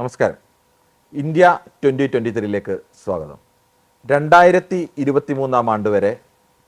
നമസ്കാരം. ഇന്ത്യ 2023ലേക്ക് സ്വാഗതം. 2023 ആണ്ട് വരെ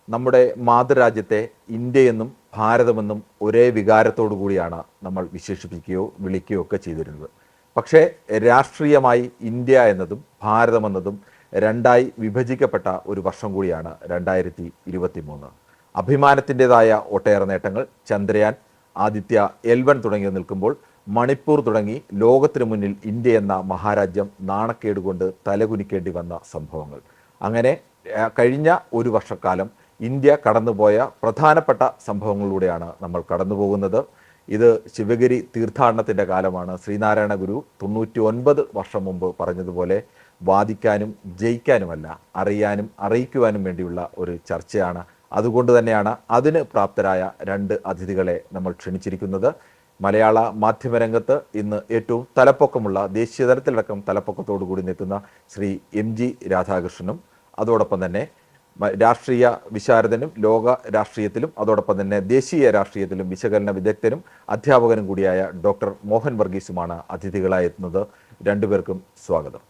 നമ്മുടെ മാതൃരാജ്യത്തെ ഇന്ത്യയെന്നും ഭാരതമെന്നും ഒരേ വികാരത്തോടു കൂടിയാണ് നമ്മൾ വിശേഷിപ്പിക്കുകയോ വിളിക്കുകയോ ഒക്കെ ചെയ്തിരുന്നത്. പക്ഷേ രാഷ്ട്രീയമായി ഇന്ത്യ എന്നതും ഭാരതമെന്നതും രണ്ടായി വിഭജിക്കപ്പെട്ട ഒരു വർഷം കൂടിയാണ് 2023. അഭിമാനത്തിൻ്റെതായ ഒട്ടേറെ നേട്ടങ്ങൾ ചന്ദ്രയാൻ, ആദിത്യ, L1 തുടങ്ങി നിൽക്കുമ്പോൾ മണിപ്പൂർ തുടങ്ങി ലോകത്തിനു മുന്നിൽ ഇന്ത്യ എന്ന മഹാരാജ്യം നാണക്കേടുകൊണ്ട് തലകുനിക്കേണ്ടി വന്ന സംഭവങ്ങൾ. അങ്ങനെ കഴിഞ്ഞ ഒരു വർഷക്കാലം ഇന്ത്യ കടന്നുപോയ പ്രധാനപ്പെട്ട സംഭവങ്ങളിലൂടെയാണ് നമ്മൾ കടന്നു പോകുന്നത്. ഇത് ശിവഗിരി തീർത്ഥാടനത്തിൻ്റെ കാലമാണ്. ശ്രീനാരായണ ഗുരു 99 വർഷം മുമ്പ് പറഞ്ഞതുപോലെ വാദിക്കാനും ജയിക്കാനുമല്ല, അറിയാനും അറിയിക്കുവാനും വേണ്ടിയുള്ള ഒരു ചർച്ചയാണ്. അതുകൊണ്ട് തന്നെയാണ് അതിന് പ്രാപ്തരായ 2 അതിഥികളെ നമ്മൾ ക്ഷണിച്ചിരിക്കുന്നത്. മലയാള മാധ്യമരംഗത്ത് ഇന്ന് ഏറ്റവും തലപ്പൊക്കമുള്ള, ദേശീയ തലത്തിലടക്കം തലപ്പൊക്കത്തോടു കൂടി നിൽക്കുന്ന ശ്രീ MG രാധാകൃഷ്ണനും, അതോടൊപ്പം തന്നെ രാഷ്ട്രീയ വിശാരദനും ലോക രാഷ്ട്രീയത്തിലും അതോടൊപ്പം തന്നെ ദേശീയ രാഷ്ട്രീയത്തിലും വിശകലന വിദഗ്ധനും അധ്യാപകനും കൂടിയായ ഡോക്ടർ മോഹൻ വർഗീസുമാണ് അതിഥികളായി എത്തുന്നത്. 2 പേർക്കും സ്വാഗതം.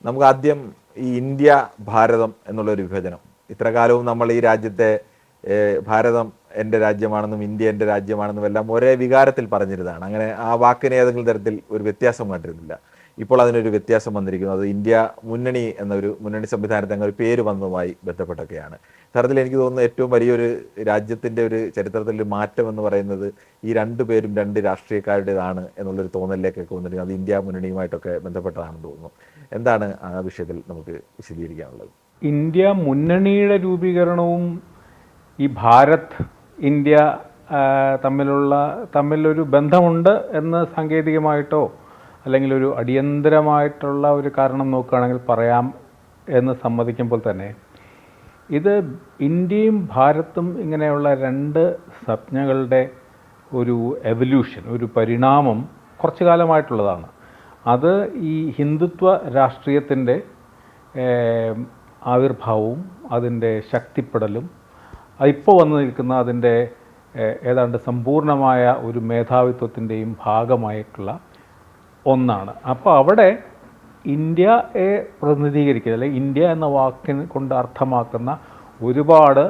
നമുക്ക് ആദ്യം ഈ ഇന്ത്യ ഭാരതം എന്നുള്ളൊരു വിഭജനം, ഇത്ര കാലവും നമ്മൾ ഈ രാജ്യത്തെ ഭാരതം എൻ്റെ രാജ്യമാണെന്നും ഇന്ത്യ എൻ്റെ രാജ്യമാണെന്നും എല്ലാം ഒരേ വികാരത്തിൽ പറഞ്ഞിരുന്നതാണ്. അങ്ങനെ ആ വാക്കിന് ഏതെങ്കിലും തരത്തിൽ ഒരു വ്യത്യാസം കണ്ടിരുന്നില്ല. ഇപ്പോൾ അതിനൊരു വ്യത്യാസം വന്നിരിക്കുന്നു. അത് ഇന്ത്യ മുന്നണി എന്നൊരു മുന്നണി സംവിധാനത്തെ അങ്ങനെ ഒരു പേര് വന്നതുമായി ബന്ധപ്പെട്ടൊക്കെയാണ്. തരത്തിൽ എനിക്ക് തോന്നുന്നത് ഏറ്റവും വലിയൊരു രാജ്യത്തിൻ്റെ ഒരു ചരിത്രത്തിലൊരു മാറ്റം എന്ന് പറയുന്നത് ഈ 2 പേരും 2 രാഷ്ട്രീയക്കാരുടേതാണ് എന്നുള്ളൊരു തോന്നലിലേക്കൊക്കെ വന്നിരിക്കുന്നത്. അത് ഇന്ത്യ മുന്നണിയുമായിട്ടൊക്കെ ബന്ധപ്പെട്ടതാണെന്ന് തോന്നുന്നു. എന്താണ് ആ വിഷയത്തിൽ നമുക്ക് വിശദീകരിക്കാനുള്ളത്? ഇന്ത്യ മുന്നണിയുടെ രൂപീകരണവും ഈ ഭാരത് ഇന്ത്യ തമ്മിലൊരു ബന്ധമുണ്ട് എന്ന് സാങ്കേതികമായിട്ടോ അല്ലെങ്കിൽ ഒരു അടിയന്തരമായിട്ടുള്ള ഒരു കാരണം നോക്കുകയാണെങ്കിൽ പറയാം എന്ന് സമ്മതിക്കുമ്പോൾ തന്നെ ഇത് ഇന്ത്യയും ഭാരതും ഇങ്ങനെയുള്ള 2 സംജ്ഞകളുടെ ഒരു എവല്യൂഷൻ, ഒരു പരിണാമം കുറച്ചു കാലമായിട്ടുള്ളതാണ്. അത് ഈ ഹിന്ദുത്വ രാഷ്ട്രീയത്തിൻ്റെ ആവിർഭാവവും അതിൻ്റെ ശക്തിപ്പെടലും ഇപ്പോൾ വന്നു നിൽക്കുന്ന അതിൻ്റെ ഏതാണ്ട് സമ്പൂർണമായ ഒരു മേധാവിത്വത്തിൻ്റെയും ഭാഗമായിട്ടുള്ള ഒന്നാണ്. അപ്പോൾ അവിടെ ഇന്ത്യയെ പ്രതിനിധീകരിക്കുന്നത്, അല്ലെങ്കിൽ ഇന്ത്യ എന്ന വാക്കിന് കൊണ്ട് അർത്ഥമാക്കുന്ന ഒരുപാട്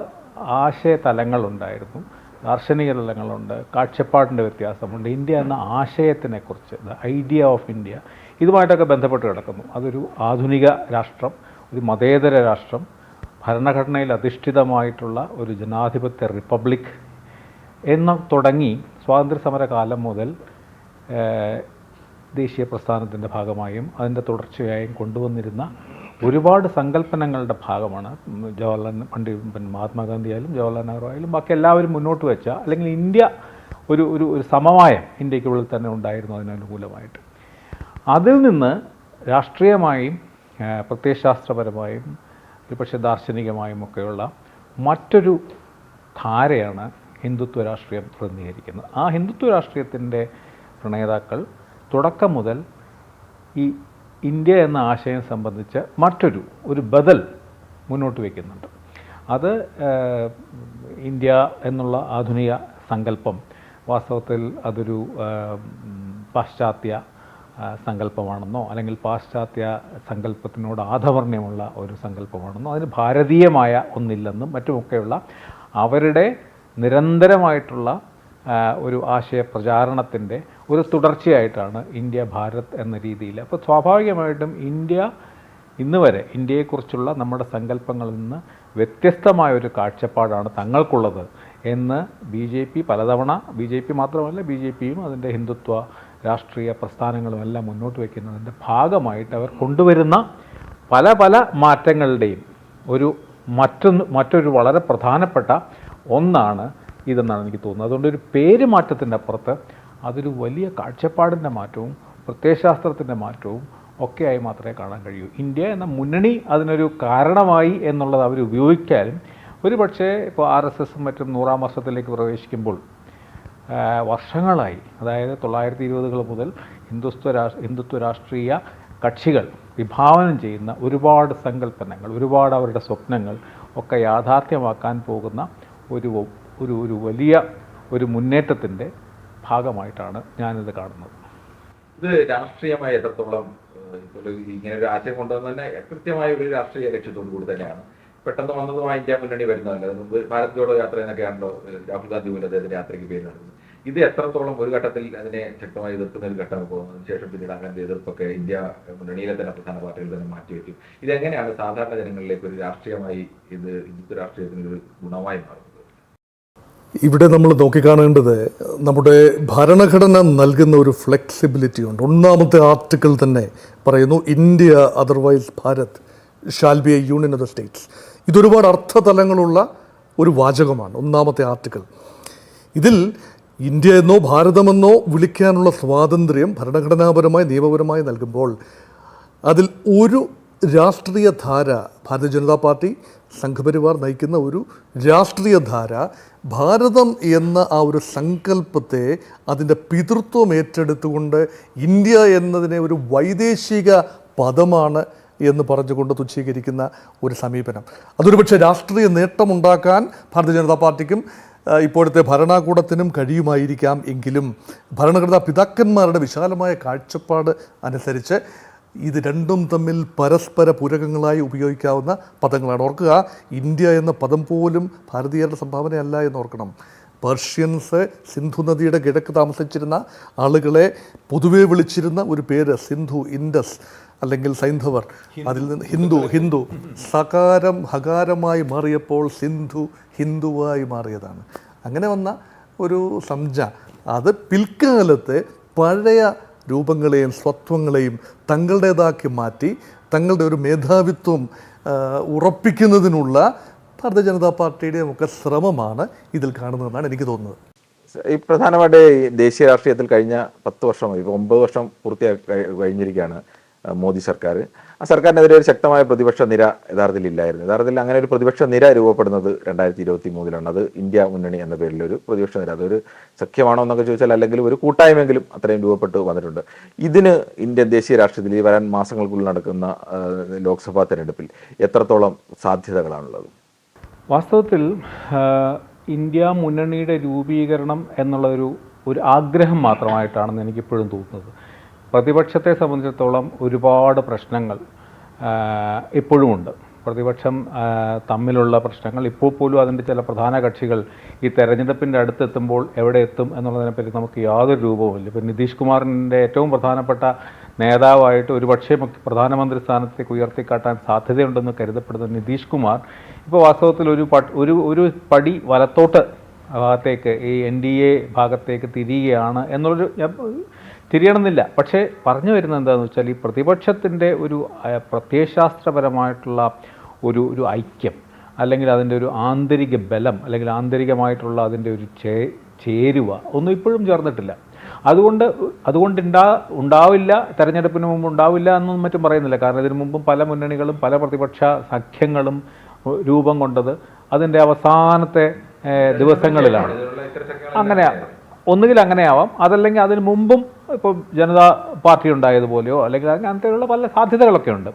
ആശയതലങ്ങളുണ്ടായിരുന്നു, ദാർശനിക തലങ്ങളുണ്ട്, കാഴ്ചപ്പാടിൻ്റെ വ്യത്യാസമുണ്ട്. ഇന്ത്യ എന്ന ആശയത്തിനെക്കുറിച്ച്, ദ ഐഡിയ ഓഫ് ഇന്ത്യ, ഇതുമായിട്ടൊക്കെ ബന്ധപ്പെട്ട് കിടക്കുന്നു. അതൊരു ആധുനിക രാഷ്ട്രം, ഒരു മതേതര രാഷ്ട്രം, ഭരണഘടനയിൽ അധിഷ്ഠിതമായിട്ടുള്ള ഒരു ജനാധിപത്യ റിപ്പബ്ലിക് എന്ന് തുടങ്ങി സ്വാതന്ത്ര്യ സമര കാലം മുതൽ ദേശീയ പ്രസ്ഥാനത്തിൻ്റെ ഭാഗമായും അതിൻ്റെ തുടർച്ചയായും കൊണ്ടുവന്നിരുന്ന ഒരുപാട് സങ്കല്പനങ്ങളുടെ ഭാഗമാണ് മഹാത്മാഗാന്ധി ആയാലും ജവഹർലാൽ നെഹ്റു ആയാലും ബാക്കി എല്ലാവരും മുന്നോട്ട് വെച്ച, അല്ലെങ്കിൽ ഇന്ത്യ ഒരു സമവായം ഇന്ത്യക്കുള്ളിൽ തന്നെ ഉണ്ടായിരുന്നു അതിനനുകൂലമായിട്ട്. അതിൽ നിന്ന് രാഷ്ട്രീയമായും പ്രത്യയശാസ്ത്രപരമായും ഒരുപക്ഷെ ദാർശനികമായും ഒക്കെയുള്ള മറ്റൊരു ധാരയാണ് ഹിന്ദുത്വ രാഷ്ട്രീയം പ്രതിനിധീകരിക്കുന്നത്. ആ ഹിന്ദുത്വ രാഷ്ട്രീയത്തിൻ്റെ പ്രണേതാക്കൾ തുടക്കം മുതൽ ഈ ഇന്ത്യ എന്ന ആശയം സംബന്ധിച്ച് ഒരു ബദൽ മുന്നോട്ട് വയ്ക്കുന്നുണ്ട്. അത് ഇന്ത്യ എന്നുള്ള ആധുനിക സങ്കല്പം വാസ്തവത്തിൽ അതൊരു പാശ്ചാത്യ സങ്കല്പമാണെന്നോ അല്ലെങ്കിൽ പാശ്ചാത്യ സങ്കല്പത്തിനോട് ആധവർണ്യമുള്ള ഒരു സങ്കല്പമാണെന്നോ അതിന് ഭാരതീയമായ ഒന്നില്ലെന്നും മറ്റുമൊക്കെയുള്ള അവരുടെ നിരന്തരമായിട്ടുള്ള ഒരു ആശയ പ്രചാരണത്തിൻ്റെ ഒരു തുടർച്ചയായിട്ടാണ് ഇന്ത്യ ഭാരത് എന്ന രീതിയിൽ. അപ്പോൾ സ്വാഭാവികമായിട്ടും ഇന്ത്യ ഇന്ന് വരെ ഇന്ത്യയെക്കുറിച്ചുള്ള നമ്മുടെ സങ്കല്പങ്ങളിൽ നിന്ന് വ്യത്യസ്തമായ ഒരു കാഴ്ചപ്പാടാണ് തങ്ങൾക്കുള്ളത് എന്ന് BJP പലതവണ, BJP മാത്രമല്ല BJPയും അതിൻ്റെ ഹിന്ദുത്വ രാഷ്ട്രീയ പ്രസ്ഥാനങ്ങളും എല്ലാം മുന്നോട്ട് വയ്ക്കുന്നതിൻ്റെ ഭാഗമായിട്ട് അവർ കൊണ്ടുവരുന്ന പല മാറ്റങ്ങളുടെയും മറ്റൊരു വളരെ പ്രധാനപ്പെട്ട ഒന്നാണ് ഇതെന്നാണ് എനിക്ക് തോന്നുന്നത്. അതുകൊണ്ട് ഒരു പേര് മാറ്റത്തിൻ്റെ അപ്പുറത്ത് അതൊരു വലിയ കാഴ്ചപ്പാടിൻ്റെ മാറ്റവും പ്രത്യയശാസ്ത്രത്തിൻ്റെ മാറ്റവും ഒക്കെയായി മാത്രമേ കാണാൻ കഴിയൂ. ഇന്ത്യ എന്ന മുന്നണി അതിനൊരു കാരണമായി എന്നുള്ളത് അവർ ഉപയോഗിക്കാനും ഒരുപക്ഷെ ഇപ്പോൾ RSSും മറ്റും 100ാം വർഷത്തിലേക്ക് പ്രവേശിക്കുമ്പോൾ വർഷങ്ങളായി, അതായത് 1920കൾ മുതൽ ഹിന്ദുത്വ രാഷ്ട്രീയ കക്ഷികൾ വിഭാവനം ചെയ്യുന്ന ഒരുപാട് സങ്കല്പനങ്ങൾ, ഒരുപാട് അവരുടെ സ്വപ്നങ്ങൾ ഒക്കെ യാഥാർത്ഥ്യമാക്കാൻ പോകുന്ന ഒരു വലിയ മുന്നേറ്റത്തിൻ്റെ ഭാഗമായിട്ടാണ് ഞാനിത് കാണുന്നത്. ഇത് രാഷ്ട്രീയമായി എത്രത്തോളം ഇപ്പോൾ ഇങ്ങനെ ഒരു ആശയം കൊണ്ടുവന്ന് തന്നെ കൃത്യമായ ഒരു രാഷ്ട്രീയ ലക്ഷ്യത്തോടു കൂടി തന്നെയാണ് പെട്ടെന്ന് വന്നതുമായി ഇന്ത്യ മുന്നണി വരുന്നതല്ല. അതിന് മുമ്പ് ഭാരത് ജോഡോ യാത്ര എന്നൊക്കെയാണല്ലോ രാഹുൽ ഗാന്ധി പോലും അദ്ദേഹത്തിന്റെ യാത്രയ്ക്ക് പേര് നടന്നത്. ഇത് എത്രത്തോളം ഒരു ഘട്ടത്തിൽ അതിനെ ശക്തമായി എതിർക്കുന്ന ഒരു ഘട്ടം പോകുന്നു, അതിനുശേഷം പിന്നീട് അങ്ങനത്തെ എതിർപ്പൊക്കെ ഇന്ത്യ മുന്നണിയിലെ തന്നെ പ്രധാന പാർട്ടികൾ തന്നെ മാറ്റിവെക്കും. ഇതെങ്ങനെയാണ് സാധാരണ ജനങ്ങളിലേക്ക് ഒരു രാഷ്ട്രീയമായി ഇത് ഹിന്ദു രാഷ്ട്രീയത്തിന് ഒരു ഗുണമായി മാറുന്നത്? ഇവിടെ നമ്മൾ നോക്കിക്കാണേണ്ടത് നമ്മുടെ ഭരണഘടന നൽകുന്ന ഒരു ഫ്ലെക്സിബിലിറ്റി ഉണ്ട്. ഒന്നാമത്തെ ആർട്ടിക്കിൾ തന്നെ പറയുന്നു, India otherwise Bharat shall be a union of the states. ഇതൊരുപാട് അർത്ഥതലങ്ങളുള്ള ഒരു വാചകമാണ് ഒന്നാമത്തെ ആർട്ടിക്കിൾ. ഇതിൽ ഇന്ത്യ എന്നോ ഭാരതമെന്നോ വിളിക്കാനുള്ള സ്വാതന്ത്ര്യം ഭരണഘടനാപരമായി നിയമപരമായി നൽകുമ്പോൾ അതിൽ ഒരു രാഷ്ട്രീയ ധാര, ഭാരതീയ ജനതാ പാർട്ടി സംഘപരിവാർ നയിക്കുന്ന ഒരു രാഷ്ട്രീയ ധാര ഭാരതം എന്ന ആ ഒരു സങ്കല്പത്തെ അതിൻ്റെ പിതൃത്വം ഏറ്റെടുത്തുകൊണ്ട് ഇന്ത്യ എന്നതിനെ ഒരു വൈദേശിക പദമാണ് എന്ന് പറഞ്ഞുകൊണ്ട് തുച്ഛീകരിക്കുന്ന ഒരു സമീപനം. അതൊരു പക്ഷേ രാഷ്ട്രീയ നേട്ടമുണ്ടാക്കാൻ ഭാരതീയ ജനതാ പാർട്ടിക്കും ഇപ്പോഴത്തെ ഭരണകൂടത്തിനും കഴിയുമായിരിക്കാം. എങ്കിലും ഭരണഘടനാ പിതാക്കന്മാരുടെ വിശാലമായ കാഴ്ചപ്പാട് അനുസരിച്ച് ഇത് രണ്ടും തമ്മിൽ പരസ്പര പൂരകങ്ങളായി ഉപയോഗിക്കാവുന്ന പദങ്ങളാണ്. ഓർക്കുക, ഇന്ത്യ എന്ന പദം പോലും ഭാരതീയരുടെ സംഭാവനയല്ല എന്ന് ഓർക്കണം. പേർഷ്യൻസ് സിന്ധു നദിയുടെ കിഴക്ക് താമസിച്ചിരുന്ന ആളുകളെ പൊതുവെ വിളിച്ചിരുന്ന ഒരു പേര് സിന്ധു, ഇൻഡസ് അല്ലെങ്കിൽ സൈന്ധവർ. അതിൽ നിന്ന് ഹിന്ദു സകാരം ഹകാരമായി മാറിയപ്പോൾ സിന്ധു ഹിന്ദുവായി മാറിയതാണ്. അങ്ങനെ വന്ന ഒരു സംജ്ഞ അത് പിൽക്കാലത്ത് പഴയ രൂപങ്ങളെയും സ്വത്വങ്ങളെയും തങ്ങളുടേതാക്കി മാറ്റി തങ്ങളുടെ ഒരു മേധാവിത്വം ഉറപ്പിക്കുന്നതിനുള്ള ഭാരതീയ ജനതാ പാർട്ടിയുടെയും ഒക്കെ ശ്രമമാണ് ഇതിൽ കാണുന്നതെന്നാണ് എനിക്ക് തോന്നുന്നത്. ഈ പ്രധാനമായിട്ട് ദേശീയ രാഷ്ട്രീയത്തിൽ കഴിഞ്ഞ 10 വർഷമായി, ഇപ്പോൾ 9 വർഷം കഴിഞ്ഞിരിക്കുകയാണ് മോദി സർക്കാർ. ആ സർക്കാരിനെതിരെ ഒരു ശക്തമായ പ്രതിപക്ഷ നിര യഥാർത്ഥത്തിൽ ഇല്ലായിരുന്നു. യഥാർത്ഥത്തിൽ അങ്ങനെ ഒരു പ്രതിപക്ഷ നിര രൂപപ്പെടുന്നത് 2023 അത് ഇന്ത്യ മുന്നണി എന്ന പേരിൽ ഒരു പ്രതിപക്ഷ നിര. അതൊരു സഖ്യമാണോ എന്നൊക്കെ ചോദിച്ചാൽ അല്ലെങ്കിൽ ഒരു കൂട്ടായ്മയെങ്കിലും അത്രയും രൂപപ്പെട്ട് വന്നിട്ടുണ്ട്. ഇതിന് ഇന്ത്യൻ ദേശീയ രാഷ്ട്രീയത്തിൽ ഈ വരാൻ മാസങ്ങൾക്കുള്ളിൽ നടക്കുന്ന ലോക്സഭാ തെരഞ്ഞെടുപ്പിൽ എത്രത്തോളം സാധ്യതകളാണുള്ളത്? വാസ്തവത്തിൽ ഇന്ത്യ മുന്നണിയുടെ രൂപീകരണം എന്നുള്ള ഒരു ആഗ്രഹം മാത്രമായിട്ടാണെന്ന് എനിക്കിപ്പോഴും തോന്നുന്നത്. പ്രതിപക്ഷത്തെ സംബന്ധിച്ചിടത്തോളം ഒരുപാട് പ്രശ്നങ്ങൾ ഇപ്പോഴുമുണ്ട്. പ്രതിപക്ഷം തമ്മിലുള്ള പ്രശ്നങ്ങൾ ഇപ്പോൾ പോലും അതിൻ്റെ ചില പ്രധാന കക്ഷികൾ ഈ തെരഞ്ഞെടുപ്പിൻ്റെ അടുത്തെത്തുമ്പോൾ എവിടെ എത്തും എന്നുള്ളതിനെപ്പറ്റി നമുക്ക് യാതൊരു രൂപവുമില്ല. ഇപ്പോൾ നിതീഷ് കുമാറിൻ്റെ ഏറ്റവും പ്രധാനപ്പെട്ട നേതാവായിട്ട് ഒരുപക്ഷേ പ്രധാനമന്ത്രി സ്ഥാനത്തേക്ക് ഉയർത്തിക്കാട്ടാൻ സാധ്യതയുണ്ടെന്ന് കരുതപ്പെടുന്ന നിതീഷ് കുമാർ ഇപ്പോൾ വാസ്തവത്തിൽ ഒരു പടി വലത്തോട്ട് ഭാഗത്തേക്ക് ഈ NDA ഭാഗത്തേക്ക് തിരിയുകയാണ് എന്നുള്ളൊരു തിരിയണമെന്നില്ല. പക്ഷേ പറഞ്ഞു വരുന്നത് എന്താണെന്ന് വെച്ചാൽ ഈ പ്രതിപക്ഷത്തിൻ്റെ ഒരു പ്രത്യയശാസ്ത്രപരമായിട്ടുള്ള ഒരു ഐക്യം അല്ലെങ്കിൽ അതിൻ്റെ ഒരു ആന്തരിക ബലം അല്ലെങ്കിൽ ആന്തരികമായിട്ടുള്ള അതിൻ്റെ ഒരു ചേരുവ ഒന്നും ഇപ്പോഴും ചേർന്നിട്ടില്ല. അതുകൊണ്ട് ഉണ്ടാവില്ല, തെരഞ്ഞെടുപ്പിന് മുമ്പ് ഉണ്ടാവില്ല എന്നൊന്നും മറ്റും പറയുന്നില്ല. കാരണം ഇതിനു മുമ്പും പല മുന്നണികളും പല പ്രതിപക്ഷ സഖ്യങ്ങളും രൂപം കൊണ്ടത് അതിൻ്റെ അവസാനത്തെ ദിവസങ്ങളിലാണ്. ഒന്നുകിൽ അങ്ങനെയാവാം, അതല്ലെങ്കിൽ അതിന് മുമ്പും ഇപ്പോൾ ജനതാ പാർട്ടി ഉണ്ടായതുപോലെയോ അല്ലെങ്കിൽ അങ്ങനത്തെയുള്ള പല സാധ്യതകളൊക്കെ ഉണ്ട്.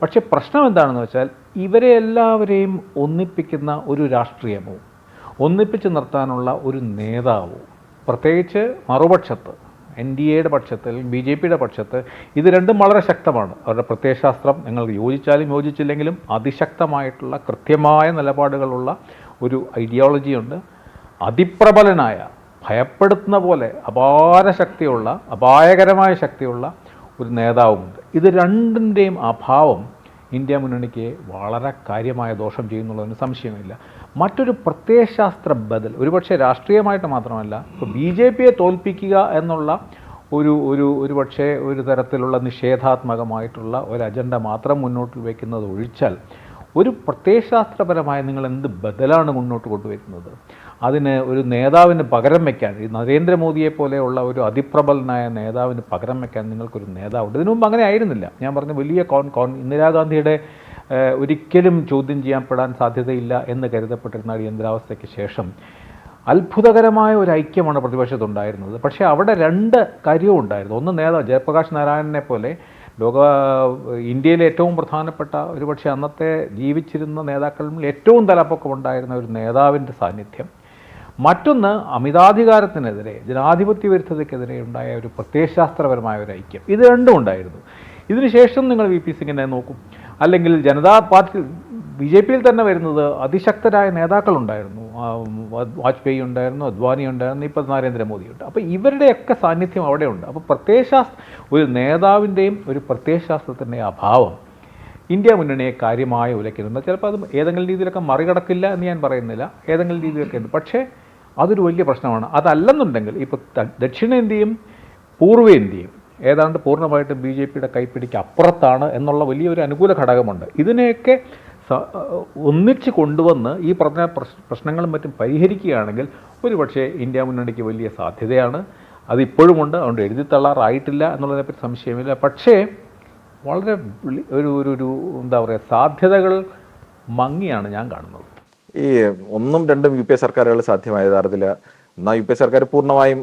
പക്ഷേ പ്രശ്നം എന്താണെന്ന് വെച്ചാൽ ഇവരെ എല്ലാവരെയും ഒന്നിപ്പിക്കുന്ന ഒരു രാഷ്ട്രീയമോ ഒന്നിപ്പിച്ച് നിർത്താനുള്ള ഒരു നേതാവോ, പ്രത്യേകിച്ച് മറുപക്ഷത്ത് NDAയുടെ പക്ഷത്ത് അല്ലെങ്കിൽ BJPയുടെ പക്ഷത്ത് ഇത് രണ്ടും വളരെ ശക്തമാണ്. അവരുടെ പ്രത്യയശാസ്ത്രം നിങ്ങൾ യോജിച്ചാലും യോജിച്ചില്ലെങ്കിലും അതിശക്തമായിട്ടുള്ള കൃത്യമായ നിലപാടുകളുള്ള ഒരു ഐഡിയോളജിയുണ്ട്. അതിപ്രബലനായ, ഭയപ്പെടുത്തുന്ന പോലെ അപായകരമായ ശക്തിയുള്ള ഒരു നേതാവുമുണ്ട്. ഇത് രണ്ടിൻ്റെയും അഭാവം ഇന്ത്യ മുന്നണിക്ക് വളരെ കാര്യമായ ദോഷം ചെയ്യുന്നുള്ളതിന് സംശയമില്ല. മറ്റൊരു പ്രത്യയശാസ്ത്ര ബദൽ ഒരുപക്ഷെ രാഷ്ട്രീയമായിട്ട് മാത്രമല്ല, ഇപ്പോൾ BJPയെ തോൽപ്പിക്കുക എന്നുള്ള ഒരു പക്ഷേ ഒരു തരത്തിലുള്ള നിഷേധാത്മകമായിട്ടുള്ള ഒരു അജണ്ട മാത്രം മുന്നോട്ട് വയ്ക്കുന്നത് ഒഴിച്ചാൽ ഒരു പ്രത്യയശാസ്ത്രപരമായ നിങ്ങൾ എന്ത് ബദലാണ് മുന്നോട്ട് കൊണ്ടുവരുന്നത്? അതിന് ഒരു നേതാവിന് പകരം വയ്ക്കാൻ, ഈ നരേന്ദ്രമോദിയെ പോലെയുള്ള ഒരു അതിപ്രബലനായ നേതാവിന് പകരം വയ്ക്കാൻ നിങ്ങൾക്കൊരു നേതാവുണ്ട്. ഇതിനു മുമ്പ് അങ്ങനെ ആയിരുന്നില്ല. ഞാൻ പറഞ്ഞ വലിയ ഇന്ദിരാഗാന്ധിയുടെ ഒരിക്കലും ചോദ്യം ചെയ്യപ്പെടാൻ സാധ്യതയില്ല എന്ന് കരുതപ്പെട്ടിരുന്ന അടിയന്തരാവസ്ഥയ്ക്ക് ശേഷം അത്ഭുതകരമായ ഒരു ഐക്യമാണ് പ്രതിപക്ഷത്തുണ്ടായിരുന്നത്. പക്ഷേ അവിടെ രണ്ട് കാര്യവും ഉണ്ടായിരുന്നു. ഒന്ന്, നേതാവ് ജയപ്രകാശ് നാരായണനെ പോലെ ഇന്ത്യയിലെ ഏറ്റവും പ്രധാനപ്പെട്ട ഒരുപക്ഷെ അന്നത്തെ ജീവിച്ചിരുന്ന നേതാക്കളിൽ ഏറ്റവും തലപ്പൊക്കമുണ്ടായിരുന്ന ഒരു നേതാവിൻ്റെ സാന്നിധ്യം. മറ്റൊന്ന് അമിതാധികാരത്തിനെതിരെ, ജനാധിപത്യ വിരുദ്ധതയ്ക്കെതിരെ ഉണ്ടായ ഒരു പ്രത്യയശാസ്ത്രപരമായ ഒരു ഐക്യം. ഇത് രണ്ടും ഉണ്ടായിരുന്നു. ഇതിനുശേഷം നിങ്ങൾ വി പി സിംഗിനെ നോക്കും, അല്ലെങ്കിൽ ജനതാ പാർട്ടി ബി ജെ പിയിൽ തന്നെ വരുന്നത് അതിശക്തരായ നേതാക്കളുണ്ടായിരുന്നു. വാജ്പേയി ഉണ്ടായിരുന്നു, അദ്വാനി ഉണ്ടായിരുന്നു, ഇപ്പോൾ നരേന്ദ്രമോദിയുണ്ട്. അപ്പോൾ ഇവരുടെയൊക്കെ സാന്നിധ്യം അവിടെയുണ്ട്. അപ്പോൾ ഒരു നേതാവിൻ്റെയും ഒരു പ്രത്യയശാസ്ത്രത്തിൻ്റെയും അഭാവം ഇന്ത്യ മുന്നണിയെ കാര്യമായി ഉലയ്ക്കുന്നുണ്ട്. ചിലപ്പോൾ അത് ഏതെങ്കിലും രീതിയിലൊക്കെ മറികടക്കില്ല എന്ന് ഞാൻ പറയുന്നില്ല, ഏതെങ്കിലും രീതിയിലൊക്കെ ഉണ്ട്. പക്ഷേ അതൊരു വലിയ പ്രശ്നമാണ്. അതല്ലെന്നുണ്ടെങ്കിൽ ഇപ്പോൾ ദക്ഷിണേന്ത്യയും പൂർവേന്ത്യയും ഏതാണ്ട് പൂർണ്ണമായിട്ടും ബി ജെ പിയുടെ കൈപ്പിടിക്ക് അപ്പുറത്താണ് എന്നുള്ള വലിയൊരു അനുകൂല ഘടകമുണ്ട്. ഇതിനെയൊക്കെ ഒന്നിച്ച് കൊണ്ടുവന്ന് ഈ പറഞ്ഞ പ്രശ്നങ്ങളും മറ്റും പരിഹരിക്കുകയാണെങ്കിൽ ഒരുപക്ഷെ ഇന്ത്യ മുന്നണിക്ക് വലിയ സാധ്യതയാണ്. അതിപ്പോഴുമുണ്ട്, അതുകൊണ്ട് എഴുതിത്തള്ളാറായിട്ടില്ല എന്നുള്ളതിനെപ്പറ്റി സംശയമില്ല. പക്ഷേ വളരെ ഒരു എന്താ പറയുക, സാധ്യതകൾ മങ്ങിയാണ് ഞാൻ കാണുന്നത്. ഈ 1ഉം 2ഉം യു പി എ സർക്കാരുകൾ സാധ്യമായ യഥാർത്ഥത്തിൽ എന്നാൽ യു പി എ സർക്കാർ പൂർണ്ണമായും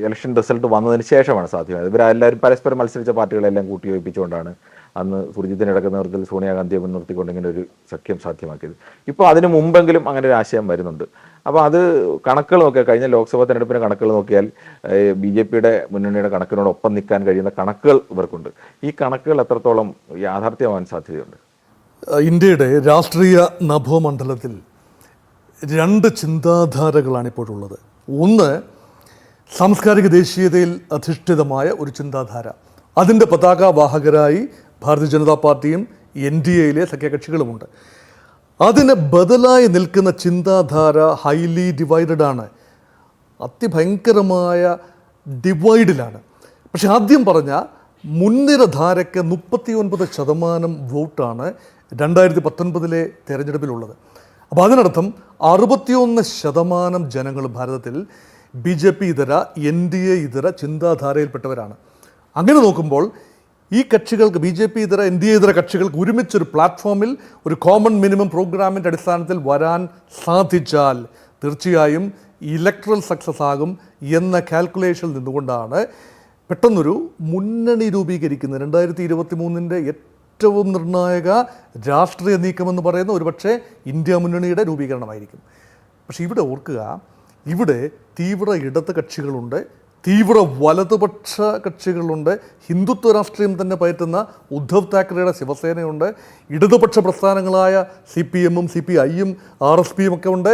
ഇലക്ഷൻ റിസൾട്ട് വന്നതിന് ശേഷമാണ് സാധ്യമായത്. ഇവരെല്ലാവരും പരസ്പരം മത്സരിച്ച പാർട്ടികളെല്ലാം കൂട്ടിയോജിപ്പിച്ചുകൊണ്ടാണ് അന്ന് സുർജിത്തിൻ്റെ ഇടയ്ക്ക് നേതൃത്വത്തിൽ സോണിയാഗാന്ധിയെ മുൻനിർത്തിക്കൊണ്ട് ഇങ്ങനെ ഒരു സഖ്യം സാധ്യമാക്കിയത്. ഇപ്പോൾ അതിന് മുമ്പെങ്കിലും അങ്ങനെ ഒരു ആശയം വരുന്നുണ്ട്. അപ്പോൾ അത് കണക്കുകൾ നോക്കിയാൽ, കഴിഞ്ഞ ലോക്സഭാ തെരഞ്ഞെടുപ്പിൻ്റെ കണക്കുകൾ നോക്കിയാൽ ബി ജെ പിയുടെ മുന്നണിയുടെ കണക്കിനോടൊപ്പം നിൽക്കാൻ കഴിയുന്ന കണക്കുകൾ ഇവർക്കുണ്ട്. ഈ കണക്കുകൾ എത്രത്തോളം യാഥാർത്ഥ്യമാവാൻ സാധ്യതയുണ്ട്? ഇന്ത്യയുടെ രാഷ്ട്രീയ നഭോമണ്ഡലത്തിൽ 2 ചിന്താധാരകളാണ് ഇപ്പോഴുള്ളത്. ഒന്ന്, സാംസ്കാരിക ദേശീയതയിൽ അധിഷ്ഠിതമായ ഒരു ചിന്താധാര. അതിൻ്റെ പതാകവാഹകരായി ഭാരതീയ ജനതാ പാർട്ടിയും NDAയിലെ സഖ്യകക്ഷികളുമുണ്ട്. അതിന് ബദലായി നിൽക്കുന്ന ചിന്താധാര ഹൈലി ഡിവൈഡഡ് ആണ്, അതിഭയങ്കരമായ ഡിവൈഡിലാണ്. പക്ഷെ ആദ്യം പറഞ്ഞ മുൻനിര ധാരയ്ക്ക് 39% വോട്ടാണ് 2019 തെരഞ്ഞെടുപ്പിലുള്ളത്. അപ്പോൾ അതിനർത്ഥം 61% ജനങ്ങൾ ഭാരതത്തിൽ BJP ഇതര NDA ഇതര ചിന്താധാരയിൽപ്പെട്ടവരാണ്. അങ്ങനെ നോക്കുമ്പോൾ ഈ കക്ഷികൾക്ക്, BJP ഇതര NDA ഇതര കക്ഷികൾക്ക് ഒരുമിച്ചൊരു പ്ലാറ്റ്ഫോമിൽ ഒരു കോമൺ മിനിമം പ്രോഗ്രാമിൻ്റെ അടിസ്ഥാനത്തിൽ വരാൻ സാധിച്ചാൽ തീർച്ചയായും ഇലക്ട്രൽ സക്സസ് ആകും എന്ന കാൽക്കുലേഷനിൽ നിന്നുകൊണ്ടാണ് പെട്ടെന്നൊരു മുന്നണി രൂപീകരിക്കുന്നത്. 2023 ഏറ്റവും നിർണായക രാഷ്ട്രീയ നീക്കമെന്ന് പറയുന്ന ഒരുപക്ഷെ ഇന്ത്യ മുന്നണിയുടെ രൂപീകരണമായിരിക്കും. പക്ഷേ ഇവിടെ ഓർക്കുക, ഇവിടെ തീവ്ര ഇടത് കക്ഷികളുണ്ട്, തീവ്ര വലതുപക്ഷ കക്ഷികളുണ്ട്, ഹിന്ദുത്വ രാഷ്ട്രീയം തന്നെ പയറ്റുന്ന ഉദ്ധവ് താക്കറെയുടെ ശിവസേനയുണ്ട്, ഇടതുപക്ഷ പ്രസ്ഥാനങ്ങളായ CPM-ഉം CPI-യും RSPയും ഒക്കെ ഉണ്ട്,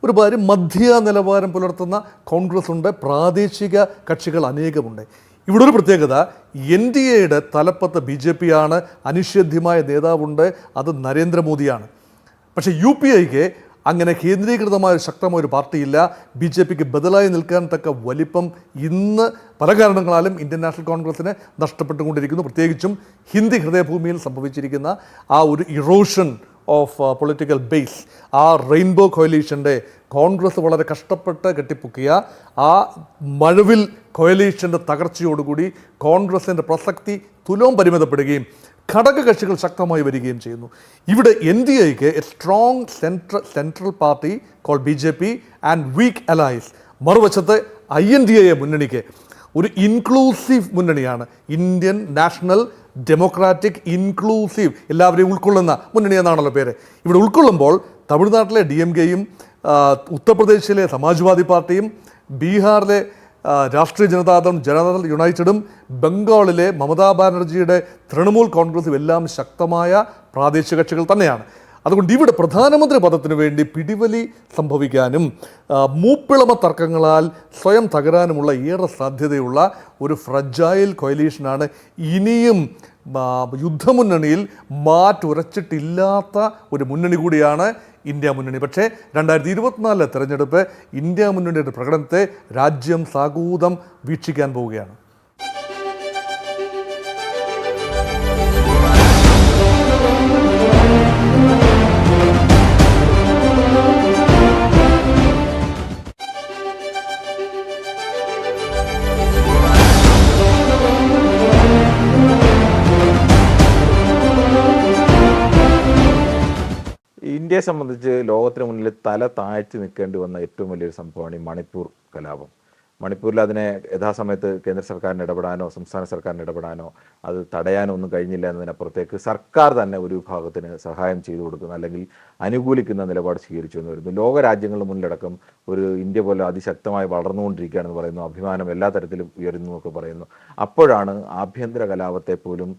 ഒരുപാട് മധ്യ നിലവാരം പുലർത്തുന്ന കോൺഗ്രസ് ഉണ്ട്, പ്രാദേശിക കക്ഷികൾ അനേകമുണ്ട്. ഇവിടെ ഒരു പ്രത്യേകത, NDAയുടെ തലപ്പത്ത് BJP ആണ്, അനിഷേധ്യമായ നേതാവുണ്ട്, അത് നരേന്ദ്രമോദിയാണ്. പക്ഷേ UPIക്ക് അങ്ങനെ കേന്ദ്രീകൃതമായ ശക്തമായ ഒരു പാർട്ടിയില്ല. BJPക്ക് ബദലായി നിൽക്കാൻ തക്ക വലിപ്പം ഇന്ന് പല കാരണങ്ങളാലും ഇന്ത്യൻ നാഷണൽ കോൺഗ്രസ്സിന് നഷ്ടപ്പെട്ടുകൊണ്ടിരിക്കുന്നു. പ്രത്യേകിച്ചും ഹിന്ദി ഹൃദയഭൂമിയിൽ സംഭവിച്ചിരിക്കുന്ന ആ ഒരു ഇറോഷൻ ഓഫ് പൊളിറ്റിക്കൽ ബേസ്, ആ റെയിൻബോ കോയലീഷൻ്റെ കോൺഗ്രസ് വളരെ കഷ്ടപ്പെട്ട് കെട്ടിപ്പൊക്കിയ ആ മഴവിൽ കോയലീഷൻ്റെ തകർച്ചയോടുകൂടി കോൺഗ്രസിൻ്റെ പ്രസക്തി തുലോം പരിമിതപ്പെടുകയും ഘടക കക്ഷികൾ ശക്തമായി വരികയും ചെയ്യുന്നു. ഇവിടെ NDAക്ക് a strong central party call BJP and weak allies. മറുവശത്ത് INDA മുന്നണിക്ക് ഒരു ഇൻക്ലൂസീവ് മുന്നണിയാണ്, ഇന്ത്യൻ നാഷണൽ ഡെമോക്രാറ്റിക് ഇൻക്ലൂസീവ്, എല്ലാവരെയും ഉൾക്കൊള്ളുന്ന മുന്നണി എന്നാണല്ലോ പേര്. ഇവിടെ ഉൾക്കൊള്ളുമ്പോൾ തമിഴ്നാട്ടിലെ DMKയും ഉത്തർപ്രദേശിലെ സമാജ്വാദി പാർട്ടിയും ബീഹാറിലെ രാഷ്ട്രീയ ജനതാദളും ജനതാദൾ യുണൈറ്റഡും ബംഗാളിലെ മമതാ ബാനർജിയുടെ തൃണമൂൽ കോൺഗ്രസും എല്ലാം ശക്തമായ പ്രാദേശിക കക്ഷികൾ തന്നെയാണ്. അതുകൊണ്ട് ഇവിടെ പ്രധാനമന്ത്രി പദത്തിനു വേണ്ടി പിടിവലി സംഭവിക്കാനും മൂപ്പിളമ തർക്കങ്ങളാൽ സ്വയം തകരാനുമുള്ള ഏറെ സാധ്യതയുള്ള ഒരു ഫ്രജൈൽ കോയലീഷനാണ് ഇനിയും യുദ്ധമുന്നണിയിൽ മാറ്റുരച്ചിട്ടില്ലാത്ത ഒരു മുന്നണി കൂടിയാണ് ഇന്ത്യ മുന്നണി. പക്ഷേ 2024 തെരഞ്ഞെടുപ്പ് ഇന്ത്യ മുന്നണിയുടെ പ്രകടനത്തെ രാജ്യം സാഗൂതം വീക്ഷിക്കാൻ പോവുകയാണ്. ഇന്ത്യയെ സംബന്ധിച്ച് ലോകത്തിന് മുന്നിൽ തല താഴ്ത്തി നിൽക്കേണ്ടി വന്ന ഏറ്റവും വലിയൊരു സംഭവമാണ് ഈ മണിപ്പൂർ കലാപം. മണിപ്പൂരിൽ അതിനെ യഥാസമയത്ത് കേന്ദ്ര സർക്കാരിന് ഇടപെടാനോ സംസ്ഥാന സർക്കാരിന് ഇടപെടാനോ അത് തടയാനോ ഒന്നും കഴിഞ്ഞില്ല എന്നതിനപ്പുറത്തേക്ക് സർക്കാർ തന്നെ ഒരു വിഭാഗത്തിന് സഹായം ചെയ്തു കൊടുക്കുന്ന അല്ലെങ്കിൽ അനുകൂലിക്കുന്ന നിലപാട് സ്വീകരിച്ചു എന്ന് വരുന്നു. ലോകരാജ്യങ്ങളുടെ മുന്നിലടക്കം ഒരു ഇന്ത്യ പോലെ അതിശക്തമായി വളർന്നുകൊണ്ടിരിക്കുകയാണെന്ന് പറയുന്നു, അഭിമാനം എല്ലാ തരത്തിലും ഉയരുന്നു എന്നൊക്കെ പറയുന്നു. അപ്പോഴാണ് ആഭ്യന്തര കലാപത്തെ പോലും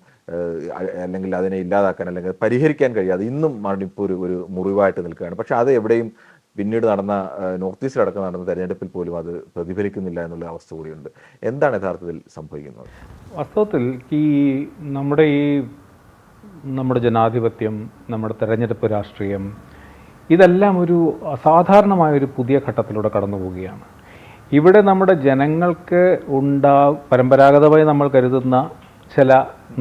അല്ലെങ്കിൽ അതിനെ ഇല്ലാതാക്കാൻ അല്ലെങ്കിൽ പരിഹരിക്കാൻ കഴിയാതെ ഇന്നും മണിപ്പൂർ ഒരു മുറിവായിട്ട് നിൽക്കുകയാണ്. പക്ഷെ അത് എവിടെയും പിന്നീട് നടന്ന നോർത്ത് ഈസ്റ്റിലടക്കം നടന്ന തെരഞ്ഞെടുപ്പിൽ പോലും അത് പ്രതിഫലിക്കുന്നില്ല എന്നുള്ള അവസ്ഥ കൂടിയുണ്ട്. എന്താണ് യഥാർത്ഥത്തിൽ സംഭവിക്കുന്നത്? വാസ്തവത്തിൽ നമ്മുടെ ജനാധിപത്യം, നമ്മുടെ തെരഞ്ഞെടുപ്പ് രാഷ്ട്രീയം, ഇതെല്ലാം ഒരു അസാധാരണമായ ഒരു പുതിയ ഘട്ടത്തിലൂടെ കടന്നു പോവുകയാണ്. ഇവിടെ നമ്മുടെ ജനങ്ങൾക്ക് പരമ്പരാഗതമായി നമ്മൾ കരുതുന്ന ചില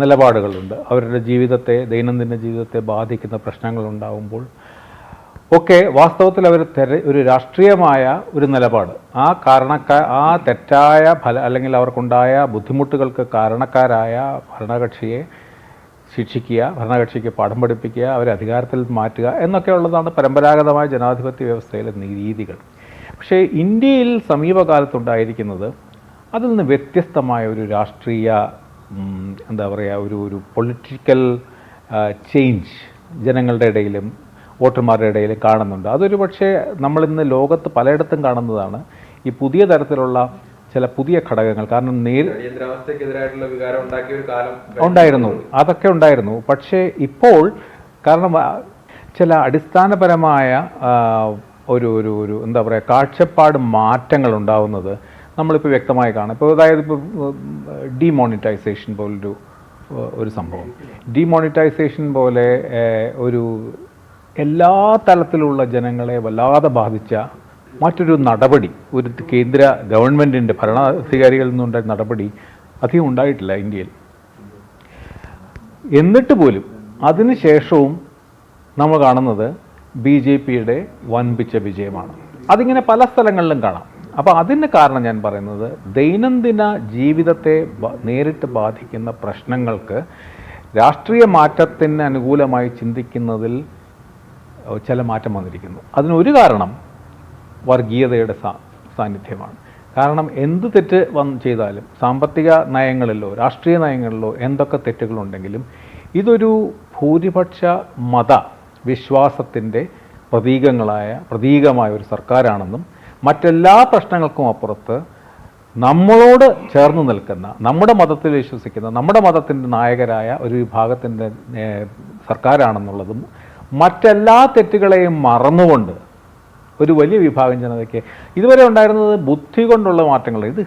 നിലപാടുകളുണ്ട്. അവരുടെ ജീവിതത്തെ, ദൈനംദിന ജീവിതത്തെ ബാധിക്കുന്ന പ്രശ്നങ്ങൾ ഉണ്ടാകുമ്പോൾ ഒക്കെ വാസ്തവത്തിൽ അവർ ഒരു രാഷ്ട്രീയമായ ഒരു നിലപാട്, ആ തെറ്റായ അല്ലെങ്കിൽ അവർക്കുണ്ടായ ബുദ്ധിമുട്ടുകൾക്ക് കാരണക്കാരായ ഭരണകക്ഷിയെ ശിക്ഷിക്കുക, ഭരണകക്ഷിക്ക് പാഠം പഠിപ്പിക്കുക, അവരെ അധികാരത്തിൽ മാറ്റുക എന്നൊക്കെയുള്ളതാണ് പരമ്പരാഗതമായ ജനാധിപത്യ വ്യവസ്ഥയിലെ രീതികൾ. പക്ഷേ ഇന്ത്യയിൽ സമീപകാലത്തുണ്ടായിരിക്കുന്നത് അതിൽ നിന്ന് വ്യത്യസ്തമായ ഒരു രാഷ്ട്രീയ ഒരു പൊളിറ്റിക്കൽ ചേഞ്ച് ജനങ്ങളുടെ ഇടയിലും വോട്ടർമാരുടെ ഇടയിൽ കാണുന്നുണ്ട്. അതൊരു പക്ഷേ നമ്മളിന്ന് ലോകത്ത് പലയിടത്തും കാണുന്നതാണ് ഈ പുതിയ തരത്തിലുള്ള ചില പുതിയ ഘടകങ്ങൾ. കാരണം അടിയന്തരാവസ്ഥക്കെതിരായിട്ടുള്ള വികാരം ഉണ്ടാക്കിയ ഒരു കാലം ഉണ്ടായിരുന്നു, അതൊക്കെ ഉണ്ടായിരുന്നു. പക്ഷേ ഇപ്പോൾ കാരണം ചില അടിസ്ഥാനപരമായ ഒരു കാഴ്ചപ്പാട് മാറ്റങ്ങൾ ഉണ്ടാവുന്നത് നമ്മളിപ്പോൾ വ്യക്തമായി കാണാം. ഇപ്പോൾ അതായത് ഇപ്പോൾ ഡിമോണിറ്റൈസേഷൻ പോലൊരു സംഭവം, ഡിമോണിറ്റൈസേഷൻ പോലെ എല്ലാ തലത്തിലുള്ള ജനങ്ങളെ വല്ലാതെ ബാധിച്ച മറ്റൊരു നടപടി ഒരു കേന്ദ്ര ഗവൺമെൻറ്റിൻ്റെ ഭരണാധികാരികളിൽ നിന്നുണ്ടായ നടപടി അധികം ഉണ്ടായിട്ടില്ല ഇന്ത്യയിൽ. എന്നിട്ട് പോലും അതിനുശേഷവും നമ്മൾ കാണുന്നത് BJPയുടെ വൻപിച്ച വിജയമാണ്. അതിങ്ങനെ പല സ്ഥലങ്ങളിലും കാണാം. അപ്പോൾ അതിന് കാരണം ഞാൻ പറയുന്നത് ദൈനംദിന ജീവിതത്തെ നേരിട്ട് ബാധിക്കുന്ന പ്രശ്നങ്ങൾക്ക് രാഷ്ട്രീയ മാറ്റത്തിന് അനുകൂലമായി ചിന്തിക്കുന്നതിൽ ചില മാറ്റം വന്നിരിക്കുന്നു. അതിനൊരു കാരണം വർഗീയതയുടെ സാന്നിധ്യമാണ്. കാരണം എന്ത് തെറ്റ് ചെയ്താലും സാമ്പത്തിക നയങ്ങളിലോ രാഷ്ട്രീയ നയങ്ങളിലോ എന്തൊക്കെ തെറ്റുകളുണ്ടെങ്കിലും ഇതൊരു ഭൂരിപക്ഷ മത വിശ്വാസത്തിൻ്റെ പ്രതീകമായ ഒരു സർക്കാരാണെന്നും മറ്റെല്ലാ പ്രശ്നങ്ങൾക്കും അപ്പുറത്ത് നമ്മളോട് ചേർന്ന് നിൽക്കുന്ന, നമ്മുടെ മതത്തിൽ വിശ്വസിക്കുന്ന, നമ്മുടെ മതത്തിൻ്റെ നായകരായ ഒരു വിഭാഗത്തിൻ്റെ സർക്കാരാണെന്നുള്ളതും മറ്റെല്ലാ തെറ്റുകളെയും മറന്നുകൊണ്ട് ഒരു വലിയ വിഭാഗം ജനതയ്ക്ക് ഇതുവരെ ഉണ്ടായിരുന്നത് ബുദ്ധി കൊണ്ടുള്ള മാറ്റങ്ങൾ, ഇത്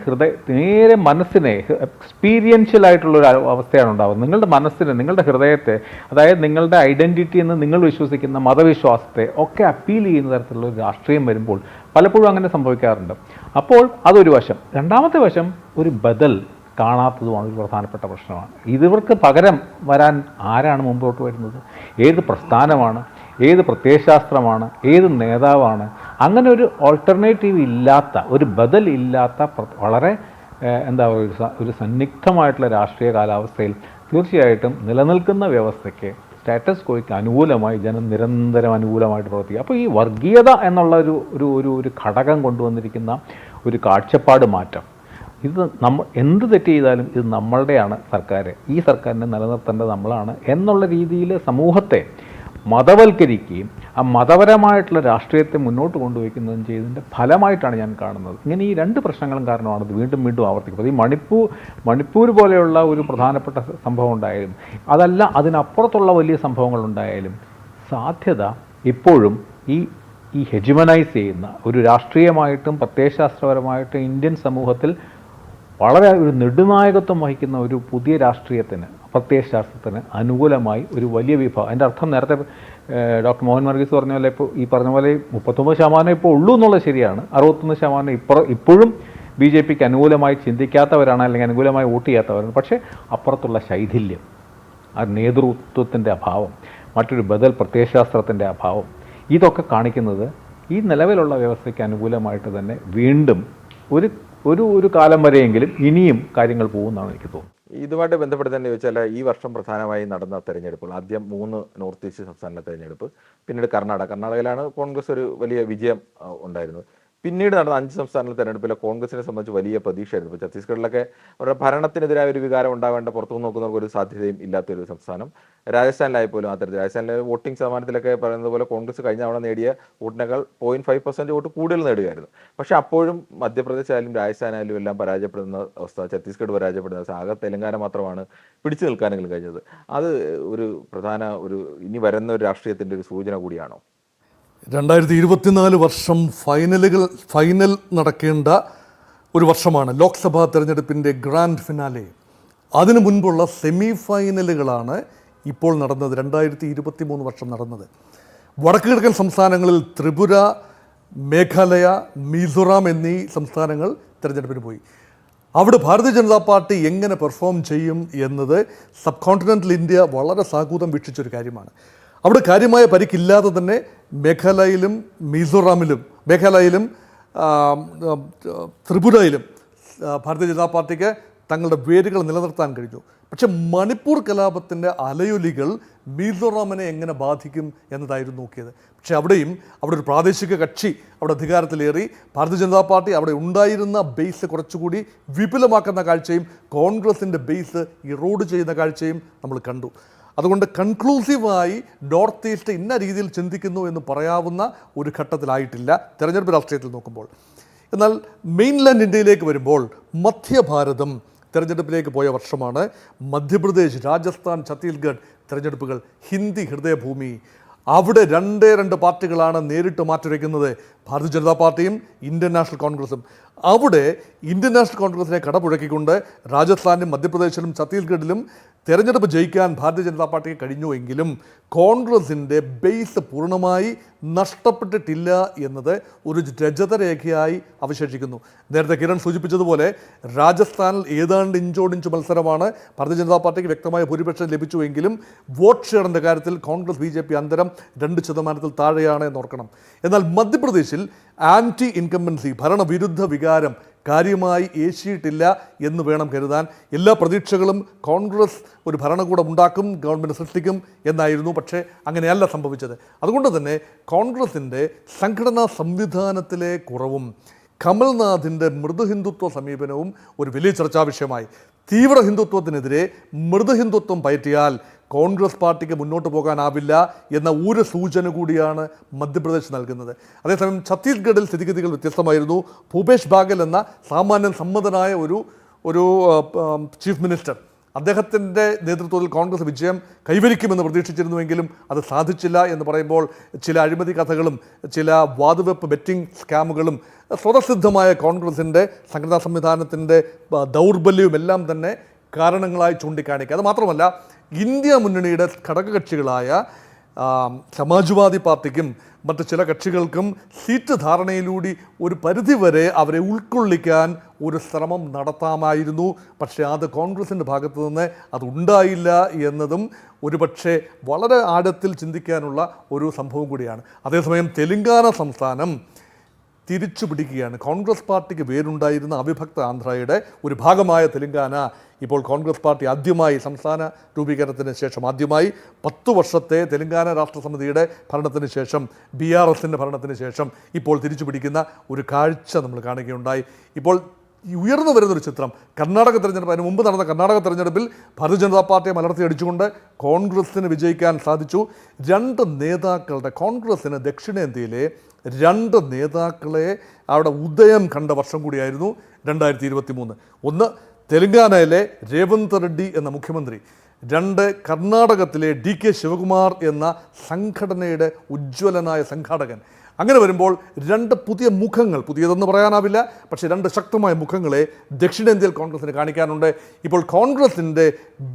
നേരെ മനസ്സിനെ എക്സ്പീരിയൻഷ്യൽ ആയിട്ടുള്ളൊരു അവസ്ഥയാണ് ഉണ്ടാകുന്നത്. നിങ്ങളുടെ മനസ്സിനെ, നിങ്ങളുടെ ഹൃദയത്തെ, അതായത് നിങ്ങളുടെ ഐഡൻറ്റിറ്റി എന്ന് നിങ്ങൾ വിശ്വസിക്കുന്ന മതവിശ്വാസത്തെ ഒക്കെ അപ്പീൽ ചെയ്യുന്ന തരത്തിലുള്ള ഒരു രാഷ്ട്രീയം വരുമ്പോൾ പലപ്പോഴും അങ്ങനെ സംഭവിക്കാറുണ്ട്. അപ്പോൾ അതൊരു വശം. രണ്ടാമത്തെ വശം ഒരു ബദൽ കാണാത്തതുമാണ് ഒരു പ്രധാനപ്പെട്ട പ്രശ്നമാണ്. ഇവർക്ക് പകരം വരാൻ ആരാണ് മുമ്പോട്ട് വരുന്നത്? ഏത് പ്രസ്ഥാനമാണ്? ഏത് പ്രത്യയശാസ്ത്രമാണ്? ഏത് നേതാവാണ്? അങ്ങനെ ഒരു ഓൾട്ടർനേറ്റീവ് ഇല്ലാത്ത, ഒരു ബദൽ ഇല്ലാത്ത വളരെ ഒരു സന്നിഗ്ധമായിട്ടുള്ള രാഷ്ട്രീയ കാലാവസ്ഥയിൽ തീർച്ചയായിട്ടും നിലനിൽക്കുന്ന വ്യവസ്ഥയ്ക്ക്, സ്റ്റാറ്റസ് കോയ്ക്ക് അനുകൂലമായി ജനം നിരന്തരം അനുകൂലമായിട്ട് പ്രവർത്തിക്കുക. അപ്പോൾ ഈ വർഗീയത എന്നുള്ള ഒരു ഘടകം കൊണ്ടുവന്നിരിക്കുന്ന ഒരു കാഴ്ചപ്പാട് മാറ്റം, ഇത് എന്ത് തെറ്റ് ചെയ്താലും ഇത് നമ്മളുടെയാണ് സർക്കാർ, ഈ സർക്കാരിനെ നിലനിർത്തേണ്ടത് നമ്മളാണ് എന്നുള്ള രീതിയിൽ സമൂഹത്തെ മതവൽക്കരിക്കുകയും ആ മതപരമായിട്ടുള്ള രാഷ്ട്രീയത്തെ മുന്നോട്ട് കൊണ്ടുവയ്ക്കുന്നതും ചെയ്തതിൻ്റെ ഫലമായിട്ടാണ് ഞാൻ കാണുന്നത്. ഇങ്ങനെ ഈ രണ്ട് പ്രശ്നങ്ങളും കാരണമാണ് ഇത് വീണ്ടും വീണ്ടും ആവർത്തിക്കുന്നത്. ഈ മണിപ്പൂർ പോലെയുള്ള ഒരു പ്രധാനപ്പെട്ട സംഭവം ഉണ്ടായാലും അതല്ല അതിനപ്പുറത്തുള്ള വലിയ സംഭവങ്ങളുണ്ടായാലും സാധ്യത ഇപ്പോഴും ഈ ഹെജിമനൈസ് ചെയ്യുന്ന ഒരു രാഷ്ട്രീയമായിട്ടും പ്രത്യയശാസ്ത്രപരമായിട്ടും ഇന്ത്യൻ സമൂഹത്തിൽ വളരെ ഒരു നെടുനായകത്വം വഹിക്കുന്ന ഒരു പുതിയ രാഷ്ട്രീയത്തിന്, പ്രത്യയശാസ്ത്രത്തിന് അനുകൂലമായി ഒരു വലിയ വിഭാഗം, അതിൻ്റെ അർത്ഥം നേരത്തെ ഡോക്ടർ മോഹൻ വർഗീസ് പറഞ്ഞ പോലെ ഇപ്പോൾ ഈ പറഞ്ഞ പോലെ 39% ഇപ്പോൾ ഉള്ളൂ എന്നുള്ളത് ശരിയാണ്. 61% ഇപ്പോഴും BJPക്ക് അനുകൂലമായി ചിന്തിക്കാത്തവരാണ്, അല്ലെങ്കിൽ അനുകൂലമായി വോട്ട് ചെയ്യാത്തവരാണ്. പക്ഷേ അപ്പുറത്തുള്ള ശൈഥില്യം, ആ നേതൃത്വത്തിൻ്റെ അഭാവം, മറ്റൊരു ബദൽ പ്രത്യയശാസ്ത്രത്തിൻ്റെ അഭാവം, ഇതൊക്കെ കാണിക്കുന്നത് ഈ നിലവിലുള്ള വ്യവസ്ഥയ്ക്ക് അനുകൂലമായിട്ട് തന്നെ വീണ്ടും ഒരു കാലം വരെയെങ്കിലും ഇനിയും കാര്യങ്ങൾ പോകുമെന്നാണ് എനിക്ക് തോന്നുന്നത്. ഇതുമായിട്ട് ബന്ധപ്പെട്ട് തന്നെ ചോദിച്ചാൽ ഈ വർഷം പ്രധാനമായി നടന്ന തെരഞ്ഞെടുപ്പുകൾ, ആദ്യം 3 നോർത്ത് ഈസ്റ്റ് സംസ്ഥാന തെരഞ്ഞെടുപ്പ്, പിന്നീട് കർണാടകയിലാണ് കോൺഗ്രസ് ഒരു വലിയ വിജയം ഉണ്ടായിരുന്നത്. പിന്നീട് നടന്ന 5 സംസ്ഥാന തെരഞ്ഞെടുപ്പിലെ കോൺഗ്രസിനെ സംബന്ധിച്ച് വലിയ പ്രതീക്ഷയായിരുന്നു. ഇപ്പോൾ ഛത്തീസ്ഗഡിലൊക്കെ അവരുടെ ഭരണത്തിനെതിരായ ഒരു വികാരം ഉണ്ടാവേണ്ട, പുറത്തുനിന്ന് നോക്കുന്നവർക്ക് ഒരു സാധ്യതയും ഇല്ലാത്തൊരു സംസ്ഥാനം. രാജസ്ഥാനിലായി പോലും അത്തരത്തിൽ രാജസ്ഥാനിലെ വോട്ടിംഗ് ശതമാനത്തിലൊക്കെ പറയുന്നത് പോലെ കോൺഗ്രസ് കഴിഞ്ഞ തവണ നേടിയ വോട്ടിനേക്കാൾ 0.5% വോട്ട് കൂടുതൽ നേടുകയായിരുന്നു. പക്ഷേ അപ്പോഴും മധ്യപ്രദേശ് ആയാലും രാജസ്ഥാനായാലും എല്ലാം പരാജയപ്പെടുന്ന അവസ്ഥ, ഛത്തീസ്ഗഡ് പരാജയപ്പെടുന്ന അവസ്ഥ, ആകെ തെലങ്കാന മാത്രമാണ് പിടിച്ചു നിൽക്കാനെങ്കിലും കഴിഞ്ഞത്. അത് ഒരു പ്രധാന ഇനി വരുന്ന ഒരു രാഷ്ട്രീയത്തിൻ്റെ ഒരു സൂചന കൂടിയാണോ? 2024 വർഷം ഫൈനൽ നടക്കേണ്ട ഒരു വർഷമാണ്. ലോക്സഭാ തെരഞ്ഞെടുപ്പിൻ്റെ ഗ്രാൻഡ് ഫിനാലെ. അതിനു മുൻപുള്ള സെമി ഫൈനലുകളാണ് ഇപ്പോൾ നടന്നത്. 2023 വർഷം നടന്നത്. വടക്ക് കിഴക്കൻ സംസ്ഥാനങ്ങളിൽ ത്രിപുര, മേഘാലയ, മിസോറാം എന്നീ സംസ്ഥാനങ്ങൾ തെരഞ്ഞെടുപ്പിന് പോയി. അവിടെ ഭാരതീയ ജനതാ പാർട്ടി എങ്ങനെ പെർഫോം ചെയ്യും എന്നത് സബ് കോണ്ടിനെൻ്റൽ ഇന്ത്യ വളരെ സാഹൂതം വീക്ഷിച്ചൊരു കാര്യമാണ്. അവിടെ കാര്യമായ പരിക്കില്ലാതെ തന്നെ മേഘാലയയിലും ത്രിപുരയിലും ഭാരതീയ ജനതാ പാർട്ടിക്ക് തങ്ങളുടെ വേരുകൾ നിലനിർത്താൻ കഴിഞ്ഞു. പക്ഷെ മണിപ്പൂർ കലാപത്തിൻ്റെ അലയൊലികൾ മിസോറാമിനെ എങ്ങനെ ബാധിക്കും എന്നതായിരുന്നു നോക്കിയത്. പക്ഷേ അവിടെ ഒരു പ്രാദേശിക കക്ഷി അവിടെ അധികാരത്തിലേറി ഭാരതീയ ജനതാ പാർട്ടി അവിടെ ഉണ്ടായിരുന്ന ബേസ് കുറച്ചുകൂടി വിപുലമാക്കുന്ന കാഴ്ചയും കോൺഗ്രസിൻ്റെ ബേസ് ഇറോഡ് ചെയ്യുന്ന കാഴ്ചയും നമ്മൾ കണ്ടു. അതുകൊണ്ട് കൺക്ലൂസീവായി നോർത്ത് ഈസ്റ്റ് ഇന്ന രീതിയിൽ ചിന്തിക്കുന്നു എന്ന് പറയാവുന്ന ഒരു ഘട്ടത്തിലായിട്ടില്ല തെരഞ്ഞെടുപ്പ് രാഷ്ട്രീയത്തിൽ നോക്കുമ്പോൾ. എന്നാൽ മെയിൻലാൻഡ് ഇന്ത്യയിലേക്ക് വരുമ്പോൾ മധ്യഭാരതം തെരഞ്ഞെടുപ്പിലേക്ക് പോയ വർഷമാണ്. മധ്യപ്രദേശ്, രാജസ്ഥാൻ, ഛത്തീസ്ഗഡ് തെരഞ്ഞെടുപ്പുകൾ ഹിന്ദി ഹൃദയഭൂമി. അവിടെ രണ്ട് പാർട്ടികളാണ് നേരിട്ട് മാറ്റുരയ്ക്കുന്നത്, ഭാരതീയ ജനതാ പാർട്ടിയും ഇന്ത്യൻ നാഷണൽ കോൺഗ്രസും. അവിടെ ഇന്ത്യൻ നാഷണൽ കോൺഗ്രസിനെ കടപുഴക്കിക്കൊണ്ട് രാജസ്ഥാനിലും മധ്യപ്രദേശിലും ഛത്തീസ്ഗഡിലും തെരഞ്ഞെടുപ്പ് ജയിക്കാൻ ഭാരതീയ ജനതാ പാർട്ടിക്ക് കഴിഞ്ഞുവെങ്കിലും കോൺഗ്രസിൻ്റെ ബേസ് പൂർണ്ണമായി നഷ്ടപ്പെട്ടിട്ടില്ല എന്നത് ഒരു രജതരേഖയായി അവശേഷിക്കുന്നു. നേരത്തെ കിരൺ സൂചിപ്പിച്ചതുപോലെ രാജസ്ഥാനിൽ ഏതാണ്ട് ഇഞ്ചോടിഞ്ച് മത്സരമാണ്. ഭാരതീയ ജനതാ പാർട്ടിക്ക് വ്യക്തമായ ഭൂരിപക്ഷം ലഭിച്ചുവെങ്കിലും വോട്ട് ഷെയറിൻ്റെ കാര്യത്തിൽ കോൺഗ്രസ് BJP അന്തരം 2% താഴെയാണ് എന്നോർക്കണം. എന്നാൽ മധ്യപ്രദേശിൽ ആൻറ്റി ഇൻകംബൻസി, ഭരണവിരുദ്ധ വികാരം കാര്യമായി ഏശിയിട്ടില്ല എന്ന് വേണം കരുതാൻ. എല്ലാ പ്രതീക്ഷകളും കോൺഗ്രസ് ഒരു ഭരണകൂടം ഉണ്ടാക്കും, ഗവൺമെൻറ് സൃഷ്ടിക്കും എന്നായിരുന്നു. പക്ഷേ അങ്ങനെയല്ല സംഭവിച്ചത്. അതുകൊണ്ട് തന്നെ കോൺഗ്രസിൻ്റെ സംഘടനാ സംവിധാനത്തിലെ കുറവും കമൽനാഥിൻ്റെ മൃദുഹിന്ദുത്വ സമീപനവും ഒരു വലിയ ചർച്ചാ വിഷയമായി. തീവ്ര ഹിന്ദുത്വത്തിനെതിരെ മൃദുഹിന്ദുത്വം പയറ്റിയാൽ കോൺഗ്രസ് പാർട്ടിക്ക് മുന്നോട്ട് പോകാനാവില്ല എന്ന ഒരു സൂചന കൂടിയാണ് മധ്യപ്രദേശ് നൽകുന്നത്. അതേസമയം ഛത്തീസ്ഗഡിൽ സ്ഥിതിഗതികൾ വ്യത്യസ്തമായിരുന്നു. ഭൂപേഷ് ബാഗൽ എന്ന സാമാന്യം സമ്മതനായ ഒരു ചീഫ് മിനിസ്റ്റർ, അദ്ദേഹത്തിൻ്റെ നേതൃത്വത്തിൽ കോൺഗ്രസ് വിജയം കൈവരിക്കുമെന്ന് പ്രതീക്ഷിച്ചിരുന്നുവെങ്കിലും അത് സാധിച്ചില്ല എന്ന് പറയുമ്പോൾ ചില അഴിമതി കഥകളും ചില വാതുവെപ്പ് ബെറ്റിംഗ് സ്കാമുകളും സ്വതസിദ്ധമായ കോൺഗ്രസിൻ്റെ സംഘടനാ സംവിധാനത്തിൻ്റെ ദൗർബല്യവും എല്ലാം തന്നെ കാരണങ്ങളായി ചൂണ്ടിക്കാണിക്കുക. അത് മാത്രമല്ല, ഇന്ത്യ മുന്നണിയുടെ ഘടകകക്ഷികളായ സമാജ്വാദി പാർട്ടിക്കും മറ്റ് ചില കക്ഷികൾക്കും സീറ്റ് ധാരണയിലൂടെ ഒരു പരിധിവരെ അവരെ ഉൾക്കൊള്ളിക്കാൻ ഒരു ശ്രമം നടത്താമായിരുന്നു. പക്ഷേ അത് കോൺഗ്രസിൻ്റെ ഭാഗത്തു നിന്ന് അത് ഉണ്ടായില്ല എന്നതും ഒരുപക്ഷെ വളരെ ആഴത്തിൽ ചിന്തിക്കാനുള്ള ഒരു സംഭവം കൂടിയാണ്. അതേസമയം തെലങ്കാന സംസ്ഥാനം തിരിച്ചു പിടിക്കുകയാണ്. കോൺഗ്രസ് പാർട്ടിക്ക് വേരുണ്ടായിരുന്ന അവിഭക്ത ആന്ധ്രയുടെ ഒരു ഭാഗമായ തെലങ്കാന ഇപ്പോൾ കോൺഗ്രസ് പാർട്ടി ആദ്യമായി സംസ്ഥാന രൂപീകരണത്തിന് ശേഷം ആദ്യമായി 10 വർഷത്തെ തെലങ്കാന രാഷ്ട്രസമിതിയുടെ ഭരണത്തിന് ശേഷം BRSൻ്റെ ഭരണത്തിന് ശേഷം ഇപ്പോൾ തിരിച്ചു പിടിക്കുന്ന ഒരു കാഴ്ച നമ്മൾ കാണുകയുണ്ടായി. ഇപ്പോൾ ഉയർന്നു വരുന്നൊരു ചിത്രം കർണാടക തെരഞ്ഞെടുപ്പ്, അതിന് മുമ്പ് നടന്ന കർണാടക തെരഞ്ഞെടുപ്പിൽ ഭാരതീയ ജനതാ പാർട്ടിയെ മലർത്തിയടിച്ചുകൊണ്ട് കോൺഗ്രസിന് വിജയിക്കാൻ സാധിച്ചു. 2 നേതാക്കളുടെ കോൺഗ്രസിന് ദക്ഷിണേന്ത്യയിലെ 2 നേതാക്കളെ അവിടെ ഉദയം കണ്ട വർഷം കൂടിയായിരുന്നു 2023. ഒന്ന് തെലങ്കാനയിലെ രേവന്ത് റെഡ്ഡി എന്ന മുഖ്യമന്ത്രി, 2 കർണാടകത്തിലെ DK ശിവകുമാർ എന്ന സംഘടനയുടെ ഉജ്ജ്വലനായ സംഘാടകൻ. അങ്ങനെ വരുമ്പോൾ 2 പുതിയ മുഖങ്ങൾ, പുതിയതെന്ന് പറയാനാവില്ല, പക്ഷേ 2 ശക്തമായ മുഖങ്ങളെ ദക്ഷിണേന്ത്യയിൽ കോൺഗ്രസിന് കാണിക്കാനുണ്ട്. ഇപ്പോൾ കോൺഗ്രസിൻ്റെ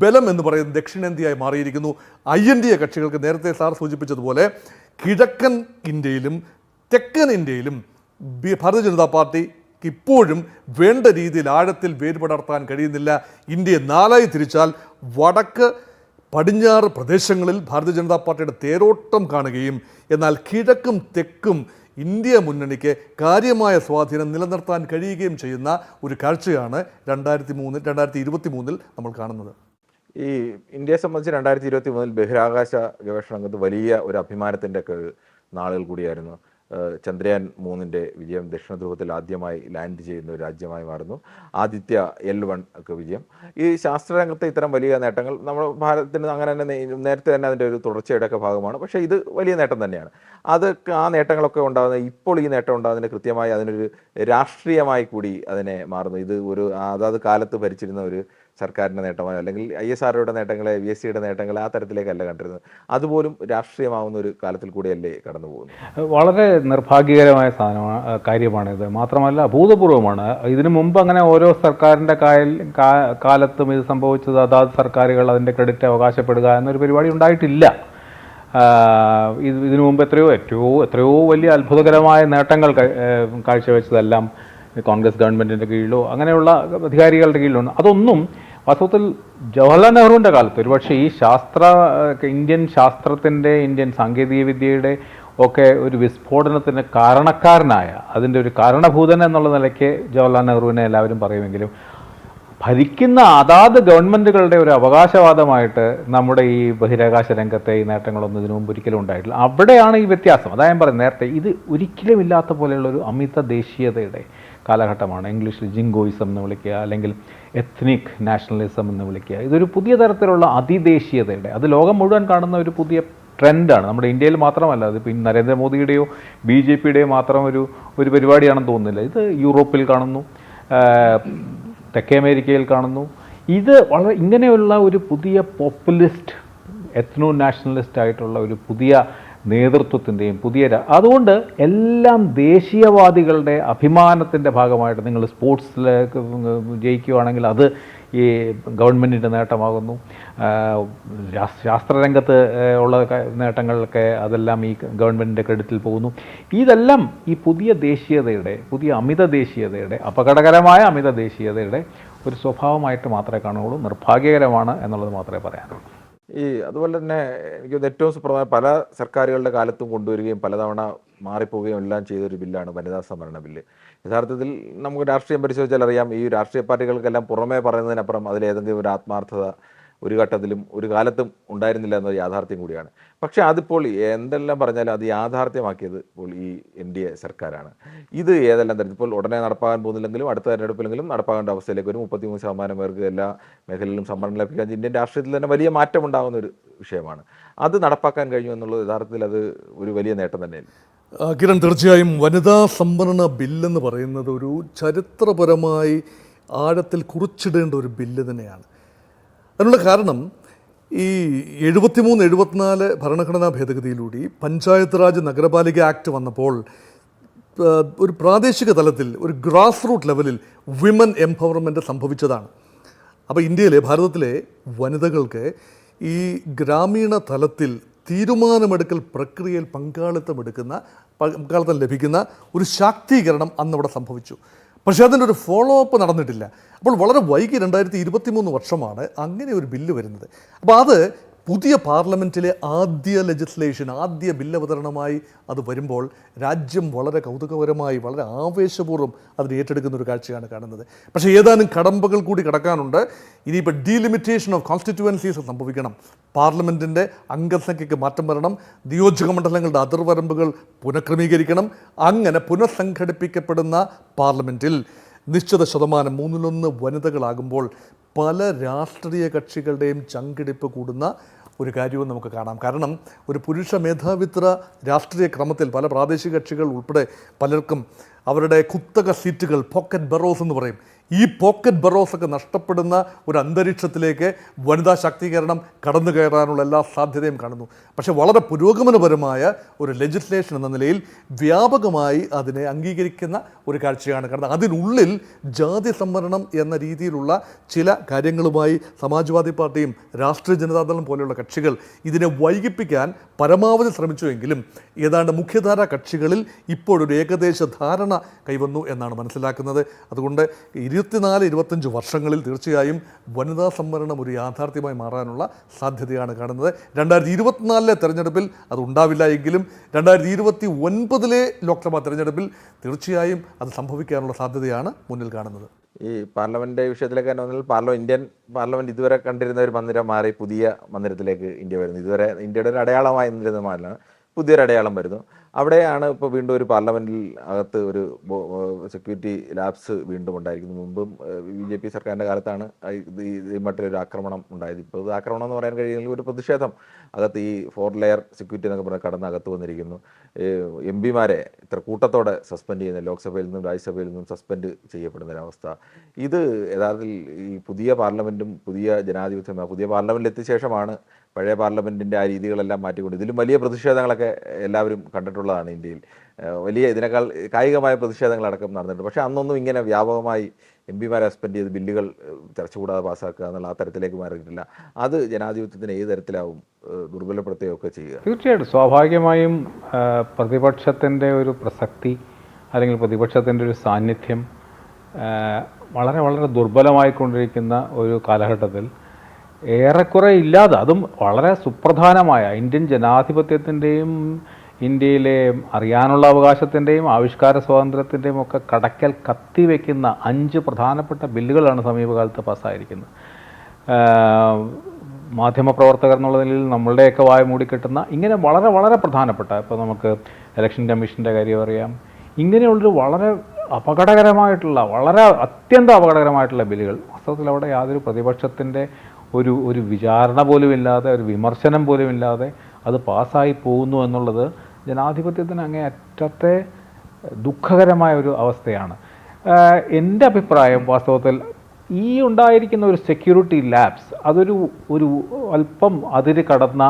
ബലം എന്ന് പറയുന്നത് ദക്ഷിണേന്ത്യയായി മാറിയിരിക്കുന്നു. INDA കക്ഷികൾക്ക് നേരത്തെ സാർ സൂചിപ്പിച്ചതുപോലെ കിഴക്കൻ ഇന്ത്യയിലും തെക്കൻ ഇന്ത്യയിലും ഭാരതീയ ജനതാ പാർട്ടിക്ക് ഇപ്പോഴും വേണ്ട രീതിയിൽ ആഴത്തിൽ വേരുപടർത്താൻ കഴിയുന്നില്ല. ഇന്ത്യയെ 4ആയി തിരിച്ചാൽ വടക്ക് പടിഞ്ഞാറ് പ്രദേശങ്ങളിൽ ഭാരതീയ ജനതാ പാർട്ടിയുടെ തേരോട്ടം കാണുകയും എന്നാൽ കിഴക്കും തെക്കും ഇന്ത്യ മുന്നണിക്ക് കാര്യമായ സ്വാധീനം നിലനിർത്താൻ കഴിയുകയും ചെയ്യുന്ന ഒരു കാഴ്ചയാണ് 2023 നമ്മൾ കാണുന്നത്. ഈ ഇന്ത്യയെ സംബന്ധിച്ച് 2023 ബഹിരാകാശ ഗവേഷണ രംഗത്ത് വലിയ ഒരു അഭിമാനത്തിൻ്റെ ഒക്കെ നാളുകൾ കൂടിയായിരുന്നു. ചന്ദ്രയാൻ 3 വിജയം ദക്ഷിണ ധ്രുവത്തിൽ ആദ്യമായി ലാൻഡ് ചെയ്യുന്ന ഒരു രാജ്യമായി മാറുന്നു. ആദിത്യ L1 ഒക്കെ വിജയം. ഈ ശാസ്ത്രരംഗത്തെ ഇത്തരം വലിയ നേട്ടങ്ങൾ നമ്മുടെ ഭാരതത്തിന് അങ്ങനെ തന്നെ നേരത്തെ തന്നെ അതിൻ്റെ ഒരു തുടർച്ചയുടെയൊക്കെ ഭാഗമാണ്. പക്ഷേ ഇത് വലിയ നേട്ടം തന്നെയാണ്. ആ നേട്ടങ്ങളൊക്കെ ഉണ്ടാകുന്നത് ഇപ്പോൾ ഈ നേട്ടം ഉണ്ടാകുന്നതിന് കൃത്യമായി അതിനൊരു രാഷ്ട്രീയമായി കൂടി അതിനെ മാറുന്നു. ഇത് ഒരു അതാത് കാലത്ത് ഭരിച്ചിരുന്ന ഒരു സർക്കാരിൻ്റെ നേട്ടമായോ അല്ലെങ്കിൽ ISROയുടെ നേട്ടങ്ങളെ VSCയുടെ നേട്ടങ്ങളെ ആ തരത്തിലേക്കല്ല കണ്ടിരുന്നത്. അതുപോലും രാഷ്ട്രീയമാവുന്ന ഒരു കാലത്തിൽ കൂടിയല്ലേ കടന്നു പോകുന്നത്. വളരെ നിർഭാഗ്യകരമായ കാര്യമാണിത്. മാത്രമല്ല അഭൂതപൂർവമാണ്. ഇതിനു മുമ്പ് അങ്ങനെ ഓരോ സർക്കാരിൻ്റെ കാലത്തും ഇത് സംഭവിച്ചത് അതാത് സർക്കാരുകൾ അതിൻ്റെ ക്രെഡിറ്റ് അവകാശപ്പെടുക എന്നൊരു പരിപാടി ഉണ്ടായിട്ടില്ല. ഇതിനു മുമ്പ് എത്രയോ വലിയ അത്ഭുതകരമായ നേട്ടങ്ങൾ കാഴ്ചവെച്ചതെല്ലാം കോൺഗ്രസ് ഗവൺമെൻറ്റിൻ്റെ കീഴിലോ അങ്ങനെയുള്ള അധികാരികളുടെ കീഴിലോ അതൊന്നും വാസ്തവത്തിൽ ജവഹർലാൽ നെഹ്റുവിൻ്റെ കാലത്ത് ഒരുപക്ഷെ ഈ ഇന്ത്യൻ ശാസ്ത്രത്തിൻ്റെ ഇന്ത്യൻ സാങ്കേതിക വിദ്യയുടെ ഒക്കെ ഒരു വിസ്ഫോടനത്തിന് കാരണക്കാരനായ അതിൻ്റെ ഒരു കാരണഭൂതൻ എന്നുള്ള നിലയ്ക്ക് ജവഹർലാൽ നെഹ്റുവിനെ എല്ലാവരും പറയുമെങ്കിലും ഭരിക്കുന്ന അതാത് ഗവൺമെൻറ്റുകളുടെ ഒരു അവകാശവാദമായിട്ട് നമ്മുടെ ഈ ബഹിരാകാശ രംഗത്തെ ഈ നേട്ടങ്ങളൊന്നും ഇതിനു മുമ്പ് ഒരിക്കലും ഉണ്ടായിട്ടില്ല. അവിടെയാണ് ഈ വ്യത്യാസം. അതായത് ഞാൻ പറയുന്നത് നേരത്തെ ഇത് ഒരിക്കലും ഇല്ലാത്ത പോലെയുള്ളൊരു അമിത ദേശീയതയുടെ കാലഘട്ടമാണ്. ഇംഗ്ലീഷിൽ ജിങ്കോയിസം എന്ന് വിളിക്കുക, അല്ലെങ്കിൽ എത്നിക് നാഷണലിസം എന്ന് വിളിക്കുക. ഇതൊരു പുതിയ തരത്തിലുള്ള അതിദേശീയതയുടെ, അത് ലോകം മുഴുവൻ കാണുന്ന ഒരു പുതിയ ട്രെൻഡാണ്. നമ്മുടെ ഇന്ത്യയിൽ മാത്രമല്ല, അതിപ്പോൾ നരേന്ദ്രമോദിയുടെയോ BJPയുടെയോ മാത്രം ഒരു പരിപാടിയാണെന്ന് തോന്നുന്നില്ല. ഇത് യൂറോപ്പിൽ കാണുന്നു, തെക്കേ അമേരിക്കയിൽ കാണുന്നു. ഇത് വളരെ ഇങ്ങനെയുള്ള ഒരു പുതിയ പോപ്പുലിസ്റ്റ് എത്നോ നാഷണലിസ്റ്റ് ആയിട്ടുള്ള ഒരു പുതിയ നേതൃത്വത്തിൻ്റെയും അതുകൊണ്ട് എല്ലാം ദേശീയവാദികളുടെ അഭിമാനത്തിൻ്റെ ഭാഗമായിട്ട് നിങ്ങൾ സ്പോർട്സിൽ ജയിക്കുകയാണെങ്കിൽ അത് ഈ ഗവൺമെൻറ്റിൻ്റെ നേട്ടമാകുന്നു. ശാസ്ത്രരംഗത്ത് ഉള്ള നേട്ടങ്ങളൊക്കെ അതെല്ലാം ഈ ഗവൺമെൻറ്റിൻ്റെ ക്രെഡിറ്റിൽ പോകുന്നു. ഇതെല്ലാം ഈ പുതിയ അമിത ദേശീയതയുടെ അപകടകരമായ അമിത ദേശീയതയുടെ ഒരു സ്വഭാവമായിട്ട് മാത്രമേ കാണുകയുള്ളൂ. നിർഭാഗ്യകരമാണ് എന്നുള്ളത് മാത്രമേ പറയാനുള്ളൂ. അതുപോലെ തന്നെ എനിക്ക് ഏറ്റവും സുപ്രധാന പല സർക്കാരുകളുടെ കാലത്തും കൊണ്ടുവരികയും പലതവണ മാറിപ്പോവുകയും എല്ലാം ചെയ്തൊരു ബില്ലാണ് വനിതാ സംവരണ ബില്ല്. യഥാർത്ഥത്തിൽ നമുക്ക് രാഷ്ട്രീയം പരിശോധിച്ചാൽ അറിയാം, ഈ രാഷ്ട്രീയ പാർട്ടികൾക്കെല്ലാം പുറമേ പറയുന്നതിനപ്പുറം അതിലേതെങ്കിലും ഒരു ആത്മാർത്ഥത ഒരു ഘട്ടത്തിലും ഒരു കാലത്തും ഉണ്ടായിരുന്നില്ല എന്നത് യാഥാർത്ഥ്യം കൂടിയാണ്. പക്ഷേ അതിപ്പോൾ എന്തെല്ലാം പറഞ്ഞാലും അത് യാഥാർത്ഥ്യമാക്കിയത് ഇപ്പോൾ ഈ NDA സർക്കാരാണ്. ഇത് ഏതെല്ലാം തരത്തിൽ ഇപ്പോൾ ഉടനെ നടപ്പാകാൻ പോകുന്നില്ലെങ്കിലും അടുത്ത തെരഞ്ഞെടുപ്പിലെങ്കിലും നടപ്പാകേണ്ട അവസ്ഥയിലേക്ക് ഒരു 33% പേർക്ക് എല്ലാ മേഖലയിലും സംവരണം ലഭിക്കാൻ ഇന്ത്യൻ രാഷ്ട്രീയത്തിൽ തന്നെ വലിയ മാറ്റം ഉണ്ടാകുന്ന ഒരു വിഷയമാണ്. അത് നടപ്പാക്കാൻ കഴിഞ്ഞു എന്നുള്ളത് യഥാർത്ഥത്തിൽ അത് ഒരു വലിയ നേട്ടം തന്നെയാണ്. കിരൺ, തീർച്ചയായും വനിതാ സംവരണ ബില്ലെന്ന് പറയുന്നത് ഒരു ചരിത്രപരമായി ആഴത്തിൽ കുറിച്ചിടേണ്ട ഒരു ബില്ല് തന്നെയാണ്. അതിനുള്ള കാരണം ഈ 73-74 ഭരണഘടനാ ഭേദഗതിയിലൂടെ പഞ്ചായത്ത് രാജ് നഗരപാലിക ആക്ട് വന്നപ്പോൾ ഒരു പ്രാദേശിക തലത്തിൽ ഒരു ഗ്രാസ് റൂട്ട് ലെവലിൽ വിമൻ എംപവർമെൻറ്റ് സംഭവിച്ചതാണ്. അപ്പോൾ ഭാരതത്തിലെ വനിതകൾക്ക് ഈ ഗ്രാമീണ തലത്തിൽ തീരുമാനമെടുക്കൽ പ്രക്രിയയിൽ പങ്കാളിത്തം ലഭിക്കുന്ന ഒരു ശാക്തീകരണം അന്നവിടെ സംഭവിച്ചു. പക്ഷേ അതിൻ്റെ ഒരു ഫോളോ അപ്പ് നടന്നിട്ടില്ല. അപ്പോൾ വളരെ വൈകി 2023 വർഷമാണ് അങ്ങനെ ഒരു ബില്ല് വരുന്നത്. അപ്പോൾ അത് പുതിയ പാർലമെൻറ്റിലെ ആദ്യ ബില്ല് അവതരണമായി അത് വരുമ്പോൾ രാജ്യം വളരെ കൗതുകപരമായി വളരെ ആവേശപൂർവ്വം അതിന് ഏറ്റെടുക്കുന്ന ഒരു കാഴ്ചയാണ് കാണുന്നത്. പക്ഷേ ഏതാനും കടമ്പകൾ കൂടി കടക്കാനുണ്ട്. ഇനിയിപ്പോൾ ഡീലിമിറ്റേഷൻ ഓഫ് കോൺസ്റ്റിറ്റ്യുവൻസീസ് സംഭവിക്കണം, പാർലമെൻറ്റിൻ്റെ അംഗസംഖ്യയ്ക്ക് മാറ്റം വരണം, നിയോജക മണ്ഡലങ്ങളുടെ അതിർവരമ്പുകൾ പുനഃക്രമീകരിക്കണം. അങ്ങനെ പുനഃസംഘടിപ്പിക്കപ്പെടുന്ന പാർലമെൻറ്റിൽ നിശ്ചിത ശതമാനം 1/3 വനിതകളാകുമ്പോൾ പല രാഷ്ട്രീയ കക്ഷികളുടെയും ചങ്കിടിപ്പ് കൂടുന്ന ഒരു കാര്യവും നമുക്ക് കാണാം. കാരണം ഒരു പുരുഷ മേധാവിത്വ രാഷ്ട്രീയ ക്രമത്തിൽ പല പ്രാദേശിക കക്ഷികൾ ഉൾപ്പെടെ പലർക്കും അവരുടെ കുത്തക സീറ്റുകൾ, പോക്കറ്റ് ബറോസ് എന്ന് പറയും, ഈ പോക്കറ്റ് ബറോസൊക്കെ നഷ്ടപ്പെടുന്ന ഒരു അന്തരീക്ഷത്തിലേക്ക് വനിതാ ശാക്തീകരണം കടന്നു കയറാനുള്ള എല്ലാ സാധ്യതയും കാണുന്നു. പക്ഷേ വളരെ പുരോഗമനപരമായ ഒരു ലെജിസ്ലേഷൻ എന്ന നിലയിൽ വ്യാപകമായി അതിനെ അംഗീകരിക്കുന്ന ഒരു കാഴ്ചയാണ്. കാരണം അതിനുള്ളിൽ ജാതി സംവരണം എന്ന രീതിയിലുള്ള ചില കാര്യങ്ങളുമായി സമാജ്വാദി പാർട്ടിയും രാഷ്ട്രീയ ജനതാദളം പോലെയുള്ള കക്ഷികൾ ഇതിനെ വൈകിപ്പിക്കാൻ പരമാവധി ശ്രമിച്ചുവെങ്കിലും ഏതാണ്ട് മുഖ്യധാര കക്ഷികളിൽ ഇപ്പോഴൊരു ഏകദേശ ധാരണ കൈവന്നു എന്നാണ് മനസ്സിലാക്കുന്നത്. അതുകൊണ്ട് 24-25 വർഷങ്ങളിൽ തീർച്ചയായും വനിതാ സംവരണം ഒരു യാഥാർത്ഥ്യമായി മാറാനുള്ള സാധ്യതയാണ് കാണുന്നത്. 2024 തെരഞ്ഞെടുപ്പിൽ അത് ഉണ്ടാവില്ല എങ്കിലും 2029 ലോക്സഭാ തെരഞ്ഞെടുപ്പിൽ തീർച്ചയായും അത് സംഭവിക്കാനുള്ള സാധ്യതയാണ് മുന്നിൽ കാണുന്നത്. ഈ പാർലമെന്റ് വിഷയത്തിലേക്ക് തന്നെ വന്നാൽ ഇന്ത്യൻ പാർലമെന്റ് ഇതുവരെ കണ്ടിരുന്ന ഒരു മന്ദിരം മാറി പുതിയ മന്ദിരത്തിലേക്ക് ഇന്ത്യ വരുന്നു. ഇതുവരെ ഇന്ത്യയുടെ ഒരു അടയാളമായി നിന്നിരുന്നതാണ് പുതിയൊരു അടയാളം വരുന്നു. അവിടെയാണ് ഇപ്പോൾ വീണ്ടും ഒരു പാർലമെൻറ്റിൽ അകത്ത് ഒരു സെക്യൂരിറ്റി ലാബ്സ് വീണ്ടും ഉണ്ടായിരിക്കുന്നു. മുമ്പും BJP സർക്കാരിൻ്റെ കാലത്താണ് ഈ മറ്റൊരു ആക്രമണം ഉണ്ടായത്. ഇപ്പോൾ ഇത് ആക്രമണം എന്ന് പറയാൻ കഴിയുമെങ്കിൽ ഒരു പ്രതിഷേധം അകത്ത് ഈ 4 ലെയർ സെക്യൂരിറ്റി എന്നൊക്കെ പറഞ്ഞാൽ കടന്ന് അകത്ത് വന്നിരിക്കുന്നു. MP-മാരെ ഇത്ര കൂട്ടത്തോടെ സസ്പെൻഡ് ചെയ്യുന്ന, ലോക്സഭയിൽ നിന്നും രാജ്യസഭയിൽ നിന്നും സസ്പെൻഡ് ചെയ്യപ്പെടുന്നൊരവസ്ഥ. ഇത് യഥാർത്ഥത്തിൽ ഈ പുതിയ പാർലമെൻറ്റും പുതിയ ജനാധിപത്യം, പുതിയ പാർലമെൻറ്റിൽ എത്തിയ ശേഷമാണ് പഴയ പാർലമെൻറ്റിൻ്റെ ആ രീതികളെല്ലാം മാറ്റിക്കൊണ്ട് ഇതിലും വലിയ പ്രതിഷേധങ്ങളൊക്കെ എല്ലാവരും കണ്ടിട്ടുള്ളതാണ് ഇന്ത്യയിൽ. വലിയ ഇതിനേക്കാൾ കായികമായ പ്രതിഷേധങ്ങളടക്കം നടന്നിട്ടുണ്ട്. പക്ഷേ അന്നൊന്നും ഇങ്ങനെ വ്യാപകമായി MP-മാരെ സസ്പെൻഡ് ചെയ്ത് ബില്ലുകൾ ചർച്ച കൂടാതെ പാസ്സാക്കുക എന്നുള്ള ആ തരത്തിലേക്ക് മാറിയിട്ടില്ല. അത് ജനാധിപത്യത്തിന് ഏത് തരത്തിലാവും ദുർബലപ്പെടുത്തുകയൊക്കെ ചെയ്യുക. തീർച്ചയായിട്ടും സ്വാഭാവികമായും പ്രതിപക്ഷത്തിൻ്റെ ഒരു പ്രസക്തി അല്ലെങ്കിൽ പ്രതിപക്ഷത്തിൻ്റെ ഒരു സാന്നിധ്യം വളരെ വളരെ ദുർബലമായിക്കൊണ്ടിരിക്കുന്ന ഒരു കാലഘട്ടത്തിൽ ഏറെക്കുറെ ഇല്ലാതെ, അതും വളരെ സുപ്രധാനമായ ഇന്ത്യൻ ജനാധിപത്യത്തിൻ്റെയും ഇന്ത്യയിലെ അറിയാനുള്ള അവകാശത്തിൻ്റെയും ആവിഷ്കാര സ്വാതന്ത്ര്യത്തിൻ്റെയും ഒക്കെ കടക്കൽ കത്തിവെക്കുന്ന 5 പ്രധാനപ്പെട്ട ബില്ലുകളാണ് സമീപകാലത്ത് പാസ്സായിരിക്കുന്നത്. മാധ്യമപ്രവർത്തകർ എന്നുള്ള നിലയിൽ നമ്മളുടെയൊക്കെ വായ മൂടിക്കെട്ടുന്ന ഇങ്ങനെ വളരെ വളരെ പ്രധാനപ്പെട്ട, ഇപ്പോൾ നമുക്ക് ഇലക്ഷൻ കമ്മീഷൻ്റെ കാര്യം അറിയാം, ഇങ്ങനെയുള്ളൊരു വളരെ അപകടകരമായിട്ടുള്ള, വളരെ അത്യന്തം അപകടകരമായിട്ടുള്ള ബില്ലുകൾ വാസ്തവത്തിൽ അവിടെ യാതൊരു പ്രതിപക്ഷത്തിൻ്റെ ഒരു വിചാരണ പോലും ഇല്ലാതെ, ഒരു വിമർശനം പോലും ഇല്ലാതെ അത് പാസ്സായി പോകുന്നു എന്നുള്ളത് ജനാധിപത്യത്തിന് അങ്ങേയറ്റത്തെ ദുഃഖകരമായ ഒരു അവസ്ഥയാണ്. എൻ്റെ അഭിപ്രായം വാസ്തവത്തിൽ ഈ ഉണ്ടായിരിക്കുന്ന ഒരു സെക്യൂരിറ്റി ലാബ്സ് അതൊരു അല്പം അതിര് കടന്ന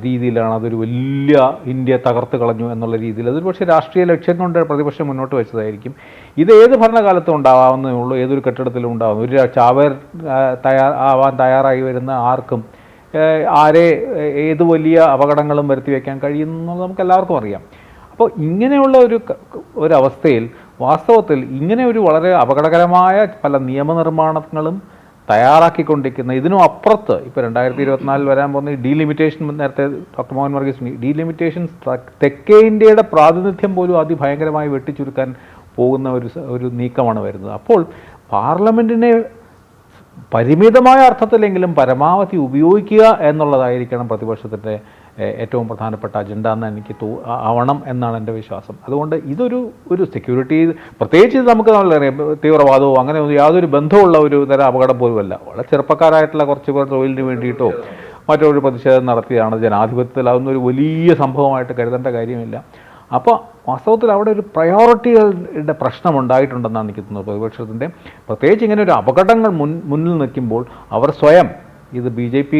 രീതിയിലാണ്. അതൊരു വലിയ ഇന്ത്യ തകർത്ത് കളഞ്ഞു എന്നുള്ള രീതിയിൽ അതൊരു പക്ഷേ രാഷ്ട്രീയ ലക്ഷ്യം കൊണ്ട് പ്രതിപക്ഷം മുന്നോട്ട് വെച്ചതായിരിക്കും. ഇത് ഏത് ഭരണകാലത്തും ഉണ്ടാവാവുന്നേ ഉള്ളൂ, ഏതൊരു കെട്ടിടത്തിലും ഉണ്ടാകും. ഒരു ചാവേർ ആവാൻ തയ്യാറായി വരുന്ന ആർക്കും ആരെ ഏത് വലിയ അപകടങ്ങളും വരുത്തി വയ്ക്കാൻ കഴിയുമെന്നുള്ളത് നമുക്ക് എല്ലാവർക്കും അറിയാം. അപ്പോൾ ഇങ്ങനെയുള്ള ഒരവസ്ഥയിൽ വാസ്തവത്തിൽ ഇങ്ങനെ ഒരു വളരെ അപകടകരമായ പല നിയമനിർമ്മാണങ്ങളും തയ്യാറാക്കിക്കൊണ്ടിരിക്കുന്ന, ഇതിനും അപ്പുറത്ത് ഇപ്പോൾ 2024 വരാൻ പോകുന്ന ഈ ഡീലിമിറ്റേഷൻ, നേരത്തെ ഡോക്ടർ മോഹൻ വർഗീസ് ഡീലിമിറ്റേഷൻസ് തെക്കേ ഇന്ത്യയുടെ പ്രാതിനിധ്യം പോലും അതിഭയങ്കരമായി വെട്ടിച്ചുരുക്കാൻ പോകുന്ന ഒരു നീക്കമാണ് വരുന്നത്. അപ്പോൾ പാർലമെൻറ്റിനെ പരിമിതമായ അർത്ഥത്തിലെങ്കിലും പരമാവധി ഉപയോഗിക്കുക എന്നുള്ളതായിരിക്കണം പ്രതിപക്ഷത്തിൻ്റെ ഏറ്റവും പ്രധാനപ്പെട്ട അജണ്ട എന്ന് എനിക്ക് ആവണം എന്നാണ് എൻ്റെ വിശ്വാസം. അതുകൊണ്ട് ഒരു സെക്യൂരിറ്റി, പ്രത്യേകിച്ച് ഇത് നമുക്ക് അറിയാം, തീവ്രവാദമോ അങ്ങനെ യാതൊരു ബന്ധമുള്ള ഒരു തരം അപകടം പോലുമല്ല. വളരെ ചെറുപ്പക്കാരായിട്ടുള്ള കുറച്ച് പേർ തൊഴിലിന് വേണ്ടിയിട്ടോ മറ്റൊരു പ്രതിഷേധം നടത്തിയാണ്. ജനാധിപത്യത്തിൽ അതൊന്നും ഒരു വലിയ സംഭവമായിട്ട് കരുതേണ്ട കാര്യമില്ല. അപ്പോൾ വാസ്തവത്തിൽ അവിടെ ഒരു പ്രയോറിറ്റികളുടെ പ്രശ്നം ഉണ്ടായിട്ടുണ്ടെന്നാണ് എനിക്ക് തോന്നുന്നത് പ്രതിപക്ഷത്തിൻ്റെ. പ്രത്യേകിച്ച് ഇങ്ങനെ ഒരു അപകടങ്ങൾ മുന്നിൽ നിൽക്കുമ്പോൾ അവർ സ്വയം ഇത് BJP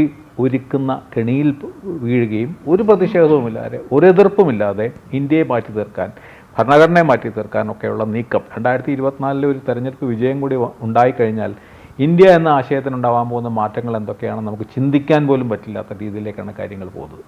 ഒരുക്കുന്ന കെണിയിൽ വീഴുകയും ഒരു പ്രതിഷേധവുമില്ലാതെ, ഒരു എതിർപ്പുമില്ലാതെ ഇന്ത്യയെ മാറ്റി തീർക്കാൻ, ഭരണഘടനയെ മാറ്റി തീർക്കാനൊക്കെയുള്ള നീക്കം 2024 ഒരു തെരഞ്ഞെടുപ്പ് വിജയം കൂടി ഉണ്ടായിക്കഴിഞ്ഞാൽ ഇന്ത്യ എന്ന ആശയത്തിനുണ്ടാവാൻ പോകുന്ന മാറ്റങ്ങൾ എന്തൊക്കെയാണെന്ന് നമുക്ക് ചിന്തിക്കാൻ പോലും പറ്റില്ലാത്ത രീതിയിലേക്കാണ് കാര്യങ്ങൾ പോകുന്നത്.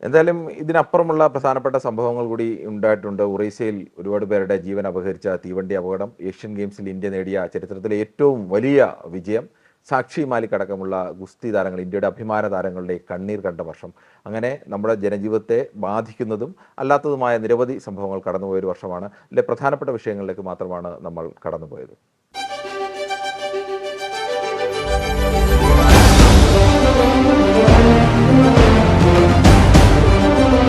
എന്തായാലും ഇതിനപ്പുറമുള്ള പ്രധാനപ്പെട്ട സംഭവങ്ങൾ കൂടി ഉണ്ടായിട്ടുണ്ട്. ഒറീസയിൽ ഒരുപാട് പേരുടെ ജീവൻ അപഹരിച്ച തീവണ്ടി അപകടം, ഏഷ്യൻ ഗെയിംസിൽ ഇന്ത്യ നേടിയ ചരിത്രത്തിലെ ഏറ്റവും വലിയ വിജയം, സാക്ഷി മാലിക് അടക്കമുള്ള ഗുസ്തി താരങ്ങൾ, ഇന്ത്യയുടെ അഭിമാന താരങ്ങളുടെ കണ്ണീർ കണ്ട വർഷം, അങ്ങനെ നമ്മുടെ ജനജീവിതത്തെ ബാധിക്കുന്നതും അല്ലാത്തതുമായ നിരവധി സംഭവങ്ങൾ കടന്നുപോയൊരു വർഷമാണ്. അതിലെ പ്രധാനപ്പെട്ട വിഷയങ്ങളിലേക്ക് മാത്രമാണ് നമ്മൾ കടന്നുപോയത്.